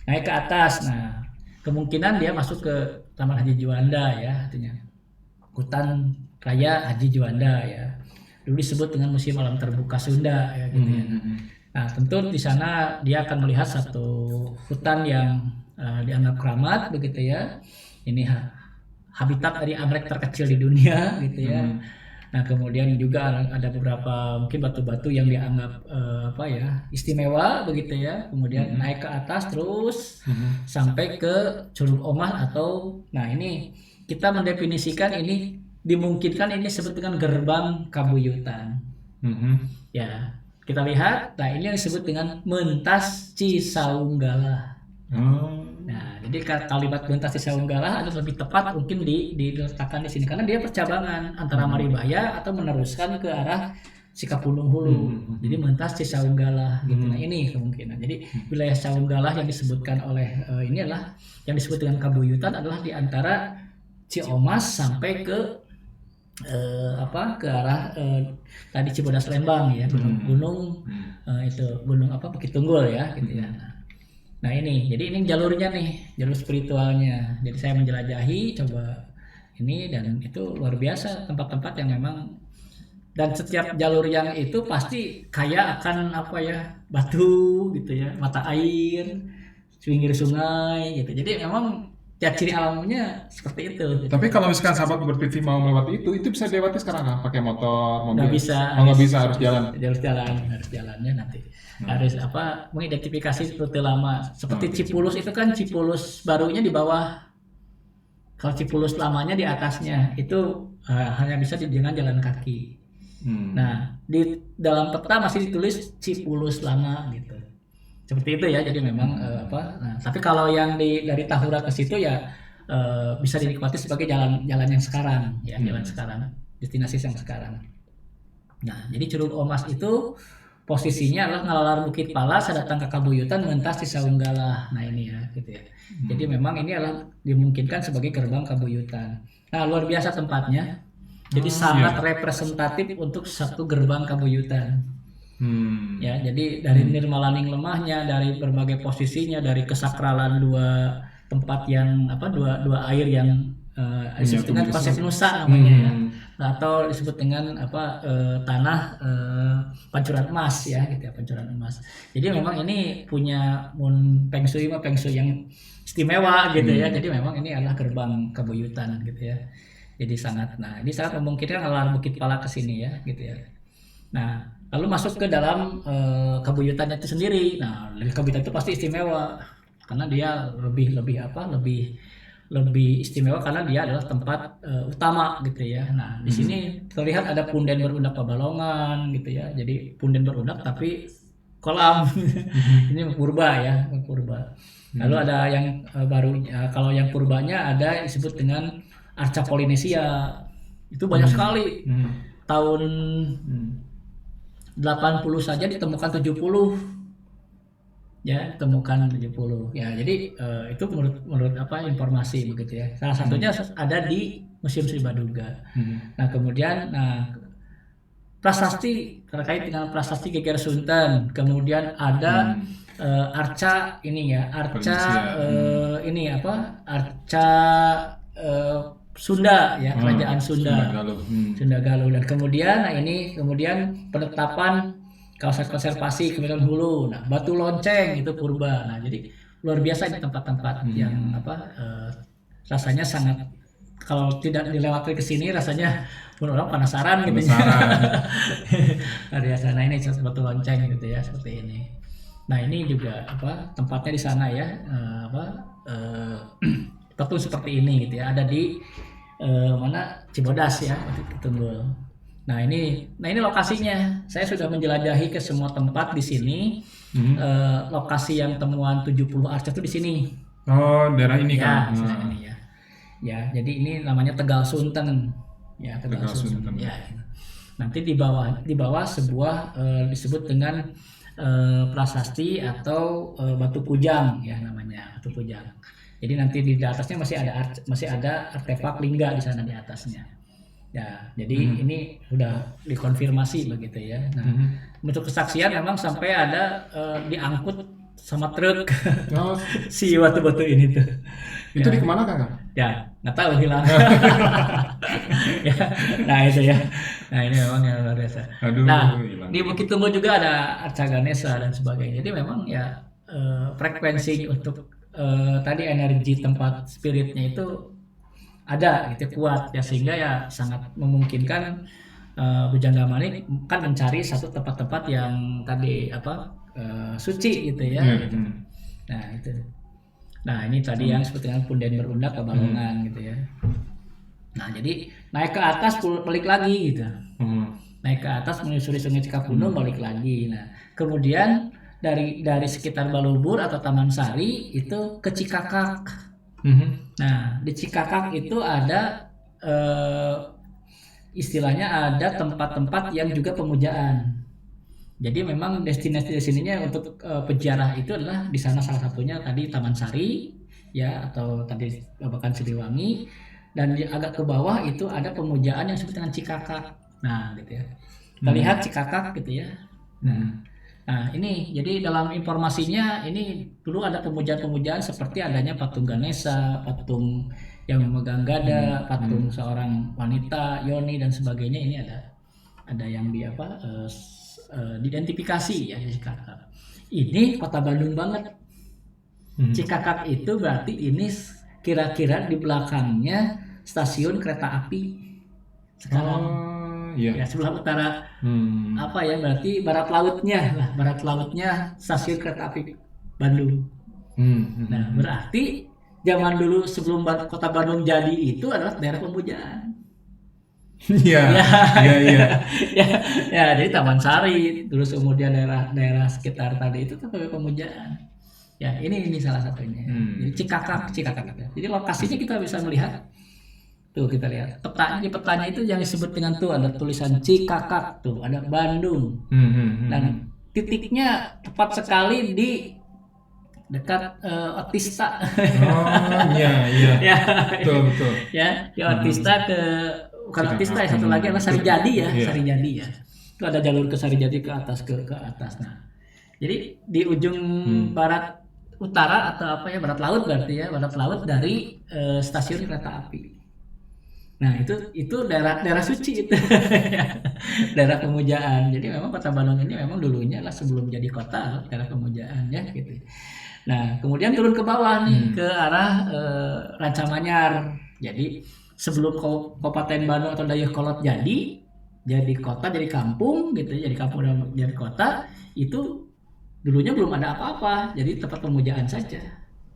Naik ke atas. Nah, kemungkinan dia masuk ke Taman Haji Juanda ya, artinya Hutan Raya Haji Juanda ya. Dulu disebut dengan Museum Alam Terbuka Sunda ya gitu ya. Nah, tentu di sana dia akan melihat satu hutan yang dianggap keramat begitu ya. Ini habitat dari anggrek terkecil di dunia gitu ya. Nah, kemudian juga ada beberapa mungkin batu-batu yang dianggap istimewa begitu ya. Kemudian naik ke atas terus sampai ke Curug Omas atau ini kita mendefinisikan ini dimungkinkan ini disebut dengan gerbang Kabuyutan. Ya, kita lihat. Nah, ini yang disebut dengan Mentas Cisaunggala. Nah, jadi kalimat Mentas Cisaunggala ada lebih tepat mungkin diletakkan di sini karena dia percabangan antara Maribaya atau meneruskan ke arah Sikapundung Hulu. Jadi Mentas Cisaunggala gitu. Nah, ini kemungkinan. Jadi wilayah Saunggala yang disebutkan oleh ini adalah yang disebut dengan Kabuyutan adalah di antara Ciomas sampai ke ke arah tadi Cibodas Lembang ya, gunung Bukit Tunggul ya gitu ya. Nah ini, jadi ini jalurnya nih, jalur spiritualnya. Jadi saya menjelajahi, coba ini dan itu luar biasa tempat-tempat yang memang dan setiap jalur yang itu pasti kaya akan batu gitu ya, mata air, pinggir sungai gitu. Jadi memang ya ciri alamnya seperti itu. Gitu. Tapi kalau misalkan sahabat bertv mau melewati itu bisa dilewati sekarang nggak? Pakai motor, mobil? Nggak bisa. Nggak bisa, harus jalan. Harus jalannya nanti. Harus mengidentifikasi rute lama. Seperti Cipulus itu kan Cipulus barunya di bawah. Kalau Cipulus lamanya di atasnya itu hanya bisa dengan jalan kaki. Nah di dalam peta masih ditulis Cipulus lama gitu. Seperti itu ya, jadi memang Nah, tapi kalau yang dari Tahura ke situ ya bisa dinikmati sebagai jalan yang sekarang ya, jalan sekarang, destinasi yang sekarang. Nah, jadi Curug Omas itu posisinya adalah ngalalar Bukit Palas, datang ke Kabuyutan, Mentas Cisaunggala. Nah, ini ya gitu ya. Jadi memang ini adalah dimungkinkan sebagai gerbang Kabuyutan. Nah, luar biasa tempatnya. Jadi sangat representatif untuk satu gerbang Kabuyutan. Ya, jadi dari nirmalaning lemahnya, dari berbagai posisinya, dari kesakralan dua tempat yang dua air yang disebut dengan konsep Nusa namanya ya, atau disebut dengan tanah pancuran emas ya gitu ya, pancuran emas. Jadi memang ini punya Feng Shui yang istimewa gitu ya. Jadi memang ini adalah gerbang Kabuyutan gitu ya. Jadi sangat memungkinkan ngalalar Bukit Pala ke sini ya gitu ya. Nah, lalu masuk ke dalam Kabuyutannya itu sendiri. Nah, dari Kabuyutan itu pasti istimewa karena dia lebih istimewa karena dia adalah tempat utama gitu ya. Nah, di sini terlihat ada punden berundak Pabalongan gitu ya. Jadi punden berundak tapi kolam. Ini purba ya, purba. Lalu ada yang baru, kalau yang purbanya ada disebut dengan Arca Polinesia. Itu banyak sekali. Tahun 80 saja ditemukan 70. Ya, temukan 70. Ya, jadi itu menurut informasi begitu ya. Salah satunya ada di Museum Sri Baduga. Nah, kemudian prasasti terkait dengan prasasti Geger Sunten. Kemudian ada arca ini ya, arca arca Sunda ya, kerajaan Sunda. Sunda Galuh. Dan kemudian kemudian penetapan kawasan konservasi Kemiren Hulu. Nah, Batu Lonceng itu purba. Nah, jadi luar biasa ini tempat-tempat yang rasanya sangat, kalau tidak dilewati ke sini rasanya pun orang penasaran gitu ya. Luar biasa. Nah, ini Batu Lonceng gitu ya, seperti ini. Nah, ini juga tempatnya di sana ya, patung seperti ini gitu ya. Ada di Cibodas ya, Tunggul. Nah ini lokasinya. Saya sudah menjelajahi ke semua tempat di sini. Lokasi yang temuan 70 arca itu di sini. Oh, daerah ini kan. Ini ya. Ya, jadi ini namanya Tegal Sunten. Ya, Tegal Sunten. Ya. Nanti di bawah sebuah disebut dengan prasasti atau batu pujang ya namanya, batu pujang. Jadi nanti di atasnya masih ada artefak lingga di sana di atasnya. Ya, jadi ini udah dikonfirmasi begitu ya. Nah, untuk kesaksian memang sampai ada diangkut sama truk si batu-batu ini tuh. Itu di kemana Kak? Ya, nggak tahu, hilang. Ya, nah itu ya. Nah ini memang yang luar biasa. Nah, di Bukit Tunggul juga ada Arca Ganesha dan sebagainya. Jadi memang ya frekuensi untuk tadi energi tempat spiritnya itu ada gitu, kuat ya, sehingga ya sangat memungkinkan Bujangga Manik kan mencari satu tempat-tempat yang tadi suci gitu ya. Gitu. Nah itu. Nah ini tadi yang seperti yang Punden berundak ke Balongan gitu ya. Nah jadi naik ke atas balik lagi gitu. Naik ke atas menyusuri Sungai Cikapundung balik lagi. Nah kemudian dari sekitar Balubur atau Taman Sari itu ke Cikakak. Nah di Cikakak itu ada istilahnya ada tempat-tempat yang juga pemujaan. Jadi memang destinasi-destinasinya untuk peziarah itu adalah di sana, salah satunya tadi Taman Sari ya, atau tadi Babakan Siliwangi, dan di agak ke bawah itu ada pemujaan yang disebut dengan Cikakak. Nah gitu ya. Kita lihat Cikakak gitu ya. Nah ini jadi dalam informasinya ini dulu ada pemujaan-pemujaan seperti adanya patung Ganesha, patung yang memegang gada, patung seorang wanita Yoni dan sebagainya. Ini ada yang diidentifikasi ya Cikakak. Ini kota Bandung banget. Cikakak itu berarti ini kira-kira di belakangnya stasiun kereta api sekarang. Ya sebelah utara berarti barat lautnya stasiun kereta api Bandung. Nah berarti zaman dulu sebelum kota Bandung jadi itu adalah daerah pemujaan. Iya. Ya, jadi Taman Sari, terus kemudian daerah sekitar tadi itu sebagai pemujaan. Ya, ini salah satunya. Jadi Cikakak. Jadi lokasinya kita bisa melihat. Tuh kita lihat. Di petanya itu yang disebut dengan tuh ada tulisan Cikakak tuh, ada Bandung. Dan titiknya tepat sekali di dekat Otista. Iya. Ya, Betul. Ya, di Otista bukan Otista, satu lagi adalah Sarijadi ya. Sarijadi ya. Itu ada jalur ke Sarijadi ke atas. Nah, jadi di ujung barat utara atau barat laut berarti ya, barat laut dari stasiun kereta api. Nah itu daerah suci itu, daerah pemujaan. Jadi memang kota Bandung ini memang dulunya lah sebelum jadi kota daerah pemujaan ya gitu. Nah kemudian turun ke bawah nih ke arah Rancamanyar. Jadi sebelum Kabupaten Bandung atau Dayakolot jadi kota, jadi kampung gitu, jadi kampung dan jadi kota, itu dulunya belum ada apa-apa, jadi tempat pemujaan saja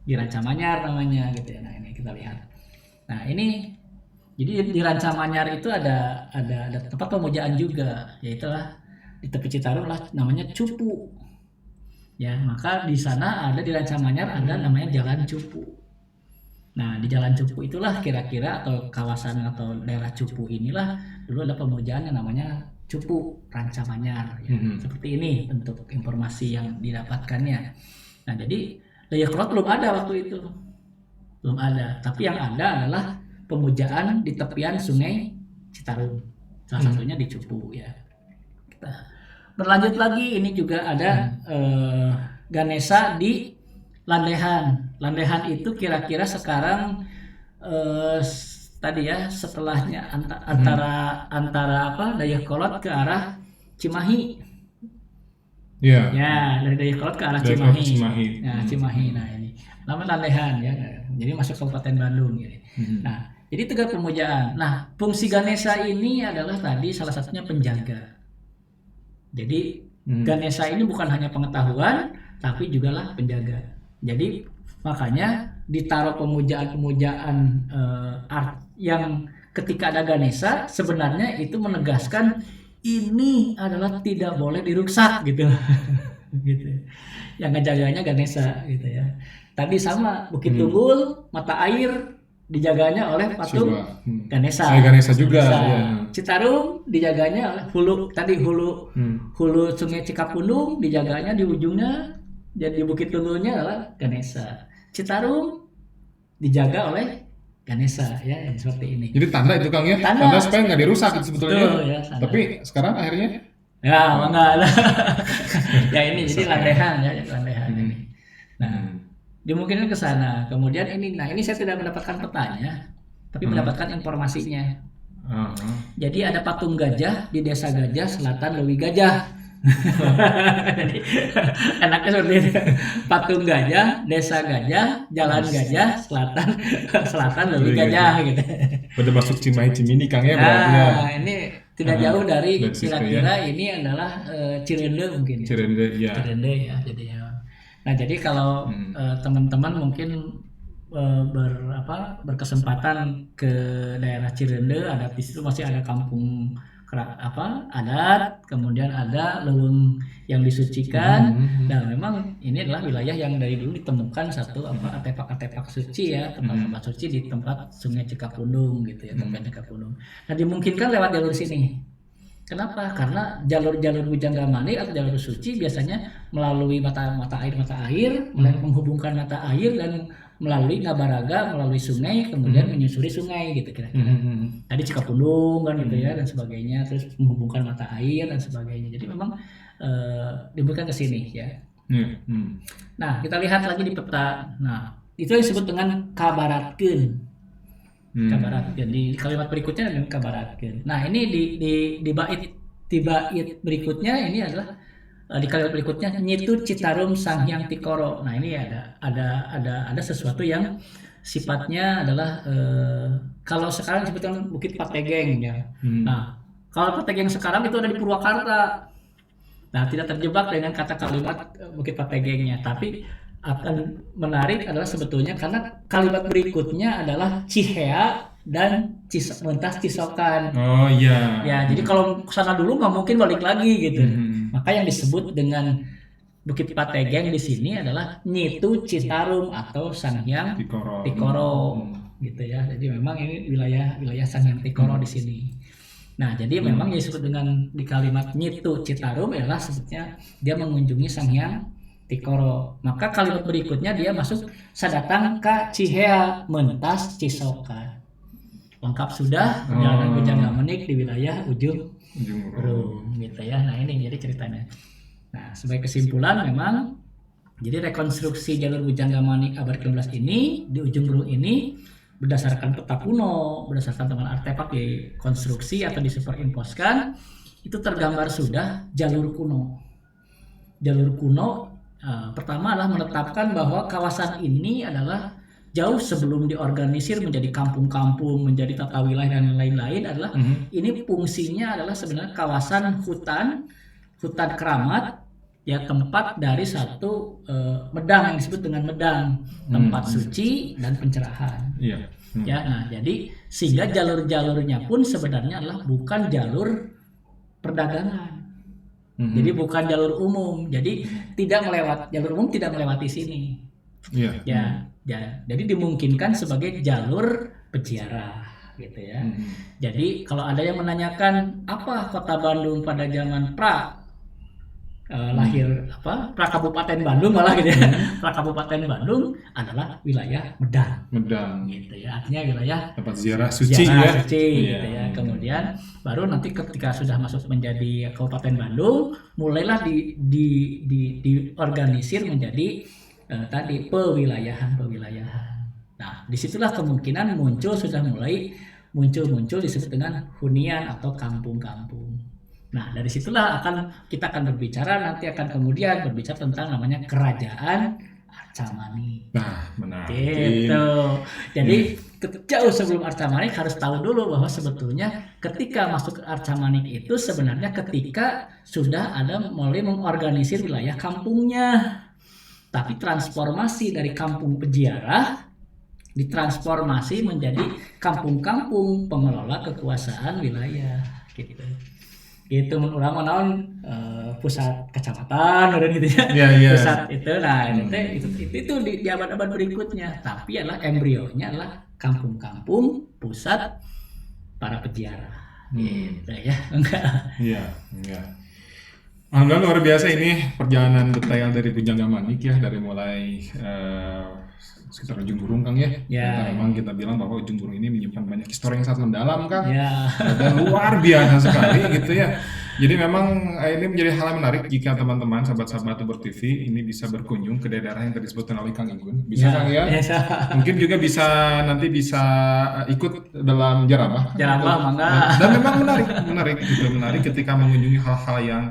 di Rancamanyar namanya gitu ya. Nah ini kita lihat. Nah ini jadi di Rancamanyar itu ada tempat pemujaan juga, yaitu di tepi Citarum lah namanya Cupu. Ya maka di sana di Rancamanyar ada namanya Jalan Cupu. Nah di Jalan Cupu itulah kira-kira atau kawasan atau daerah Cupu inilah dulu ada pemujaan yang namanya Cupu Rancamanyar ya. Seperti ini bentuk informasi yang didapatkannya. Nah jadi Dayakolot belum ada waktu itu, belum ada, tapi yang ada adalah pemujaan di tepian Sungai Citarum, salah satunya di Cupu ya. Kita berlanjut lagi, ini juga ada Ganesha di Landehan. Landehan itu kira-kira sekarang tadi ya setelahnya antara Dayakolot ke arah Cimahi. Iya. Ya, dari Dayakolot ke arah Cimahi. Nah, Cimahi. Nah, ini namanya Landehan ya. Jadi masuk Kabupaten Bandung gitu. Nah, jadi tegak pemujaan. Nah, fungsi Ganesha ini adalah tadi salah satunya penjaga. Jadi Ganesha ini bukan hanya pengetahuan tapi juga lah penjaga. Jadi makanya ditaruh pemujaan-pemujaan art yang ketika ada Ganesha sebenarnya itu menegaskan ini adalah tidak boleh dirusak gitu. Gitu. Yang ngejaganya Ganesha gitu ya. Tadi sama Bukit Tunggul, mata air dijaganya oleh patung Ganesha. Ganesha juga ya. Citarum dijaganya oleh hulu Sungai Cikapundung dijaganya di ujungnya. Jadi Bukit Tunggulnya adalah Ganesha. Citarum dijaga oleh Ganesha ya seperti ini. Jadi tanda itu Kang ya, tanda supaya nggak dirusak sebetulnya. Betul, ya, tapi sekarang akhirnya enggak ada. Ya ini jadi Landehan ini. Nah, dimungkinkan ke sana. Kemudian ini saya tidak mendapatkan petanya, tapi mendapatkan informasinya. Jadi ada patung gajah di Desa Gajah, Selatan Lewi Gajah. Jadi enaknya seperti ini. Patung gajah, Desa Gajah, Jalan Gajah, Selatan Lewi Gajah gitu. Pada masuk Cimahi Cimindi Kang ya berarti ya. Ini tidak jauh dari dari situ kira-kira ini adalah Cirende mungkin. Ya. Cirende ya. Cirende ya jadinya. Nah jadi kalau teman-teman mungkin berkesempatan ke daerah Cirende, ada di situ masih ada kampung adat, kemudian ada leuweung yang disucikan. Dan memang ini adalah wilayah yang dari dulu ditemukan satu artefak-artefak suci ya, tempat-tempat suci di tempat Sungai Cikapundung gitu ya, tempat Cikapundung. Nah dimungkinkan lewat jalur sini. Kenapa? Karena jalur-jalur Bujangga Manik atau jalur suci biasanya melalui mata air, menghubungkan mata air dan melalui Ngabaraga, melalui sungai, kemudian menyusuri sungai gitu kira-kira. Tadi Cikapundung kan gitu ya dan sebagainya, terus menghubungkan mata air dan sebagainya. Jadi memang dibuka ke sini ya. Nah kita lihat lagi di peta. Nah itu yang disebut dengan kabaratkeun. Kabaratkeun. Di kalimat berikutnya dengan kabaratkeun. Nah ini di bait berikutnya ini adalah di kalimat berikutnya Nyitu Citarum Sanghyang Tikoro. Nah ini ada sesuatu yang sifatnya adalah kalau sekarang disebutkan Bukit Pategeng ya. Nah kalau Pategeng sekarang itu ada di Purwakarta. Nah tidak terjebak dengan kata kalimat Bukit Pategengnya, tapi akan menarik adalah sebetulnya karena kalimat berikutnya adalah Cihea dan Mentas Cisokan. Oh iya. Ya, jadi kalau kesana dulu nggak mungkin balik lagi gitu. Maka yang disebut dengan Bukit Pategeng di sini adalah Nyitu Citarum atau Sanghyang Tikoro gitu ya. Jadi memang ini wilayah Sanghyang Tikoro di sini. Nah, jadi memang yang disebut dengan di kalimat Nyitu Citarum adalah sebetulnya dia mengunjungi Sanghyang Tikoro. Maka kalimat berikutnya dia masuk sadatang ka Cihea Mentas Cisokan. Lengkap sudah perjalanan Bujangga Manik di wilayah Ujung Berung gitu ya. Nah ini jadi ceritanya. Nah sebagai kesimpulan memang jadi rekonstruksi jalur Bujangga Manik abad ke-15 ini di Ujung Berung ini berdasarkan peta kuno, berdasarkan teman artefak dikonstruksi atau disuperimposkan, itu tergambar sudah jalur kuno. Jalur kuno pertama adalah menetapkan bahwa kawasan ini adalah jauh sebelum diorganisir menjadi kampung-kampung, menjadi tata wilayah dan lain-lain adalah ini fungsinya adalah sebenarnya kawasan hutan keramat ya, tempat dari satu medang yang disebut dengan medang, tempat suci dan pencerahan. Ya, nah jadi sehingga jalur-jalurnya pun sebenarnya adalah bukan jalur perdagangan. Jadi bukan jalur umum. Jadi jalur umum tidak melewati sini. Ya, jadi dimungkinkan sebagai jalur peziarah gitu ya. Jadi kalau ada yang menanyakan apa Kota Bandung pada zaman lahir pra Kabupaten Bandung malah gitu ya. Pra Kabupaten Bandung adalah wilayah Medang gitu ya. Artinya wilayah tempat ziarah suci gitu ya. Kemudian baru nanti ketika sudah masuk menjadi Kabupaten Bandung mulailah diorganisir menjadi tadi pewilayahan. Nah, disitulah kemungkinan sudah mulai muncul disebut dengan hunian atau kampung-kampung. Nah, dari situlah kita akan berbicara kemudian berbicara tentang namanya Kerajaan Arca Manik. Nah, menarik. Gitu. Jadi jauh sebelum Arca Manik harus tahu dulu bahwa sebetulnya ketika masuk ke Arca Manik itu sebenarnya ketika sudah ada mulai mengorganisir wilayah kampungnya. Tapi transformasi dari kampung peziarah ditransformasi menjadi kampung-kampung pengelola kekuasaan wilayah gitu. Itu menurut pusat kecamatan gitu ya. Pusat itu nah itu di abad-abad berikutnya, tapi adalah embrionya adalah kampung-kampung pusat para peziarah. Gitu ya. Iya. Alhamdulillah luar biasa ini perjalanan detail dari Bujangga Manik ya, dari mulai sekitar Ujung Berung Kang ya. Memang kita bilang bahwa Ujung Berung ini menyimpan banyak histori yang sangat mendalam Kang. Dan luar biasa sekali gitu ya. Jadi memang ini menjadi hal yang menarik jika teman-teman sahabat-sahabat Tuber TV ini bisa berkunjung ke daerah yang tadi disebutkan oleh Kang Igun. Bisa Kang ya? Mungkin juga nanti bisa ikut dalam Jarabah. Mangga. Dan memang menarik ketika mengunjungi hal-hal yang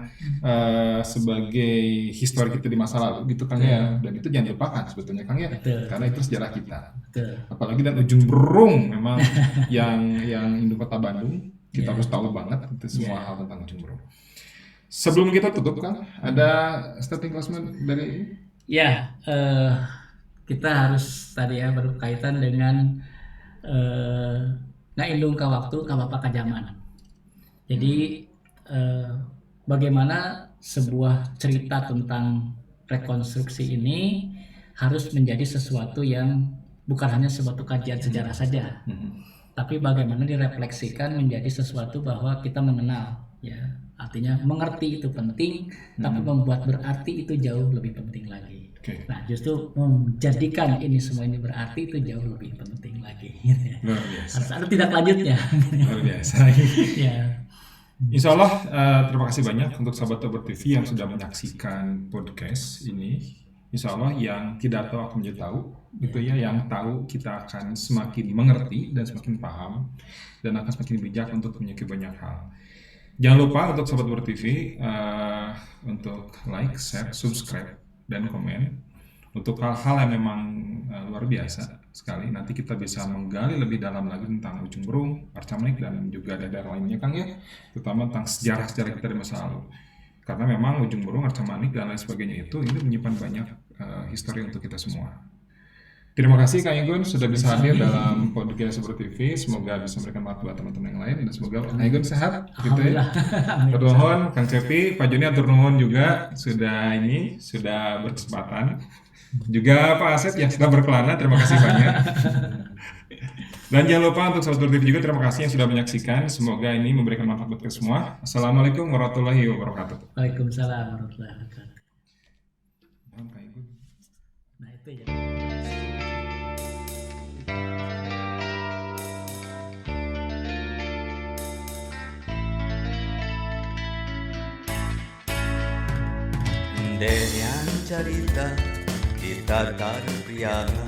sebagai histori kita di masa lalu gitu Kang ya. Dan itu jangan dilupakan sebetulnya Kang ya. Karena itu sejarah kita. Apalagi dan Ujung Berung memang yang induk kota Bandung. Kita harus tahu banget itu semua hal tentang Ujung Berung. Sebelum kita tutup kan, ada starting closement dari Ya, kita harus tadi ya berkaitan dengan ngaindung ka waktu kabapa ka zaman. Jadi bagaimana sebuah cerita tentang rekonstruksi ini harus menjadi sesuatu yang bukan hanya suatu kajian sejarah saja, tapi bagaimana direfleksikan menjadi sesuatu bahwa kita mengenal, ya artinya mengerti itu penting, tapi membuat berarti itu jauh lebih penting lagi. Oke. Nah justru menjadikan ini semua ini berarti itu jauh lebih penting lagi. Luar biasa. Harus ada tindak lanjutnya. Luar biasa. Ya. Insya Allah terima kasih banyak untuk sahabat Tober TV yang sudah menyaksikan podcast ini. Insya Allah yang tidak tahu akan menjadi tahu, gitu ya. Yang tahu kita akan semakin mengerti dan semakin paham dan akan semakin bijak untuk menyukai banyak hal. Jangan lupa untuk sahabat Tober TV untuk like, share, subscribe dan komen untuk hal-hal yang memang luar biasa sekali. Nanti kita bisa menggali lebih dalam lagi tentang Ujung Berung, Arca Manik, dan juga daerah lainnya Kang ya, terutama tentang sejarah-sejarah kita di masa lalu. Karena memang Ujung Berung, Arca Manik, dan lain sebagainya itu ini menyimpan banyak histori untuk kita semua. Terima kasih Kang Igun sudah bisa hadir dalam podcast Super TV. Semoga bisa memberikan manfaat buat teman-teman yang lain dan semoga Kang Igun sehat. Gitu ya. Ternuhun Kang Cepi, Pak Joni atur nuhun juga sudah berkesempatan. Juga Pak Asep yang sudah berkelana, terima kasih banyak. Dan jangan lupa untuk sahabat TV juga terima kasih yang sudah menyaksikan. Semoga ini memberikan manfaat buat kita semua. Assalamualaikum warahmatullahi wabarakatuh. Waalaikumsalam warahmatullahi wabarakatuh. Nah itu ya. Dengan cerita kita Priana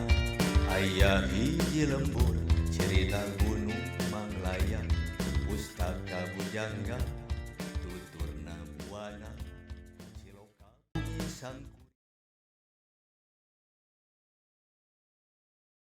Ayah hiji lembur cerita gunung Manglayang Pustaka Bujangga Tuturna Buana Ciloka Sangku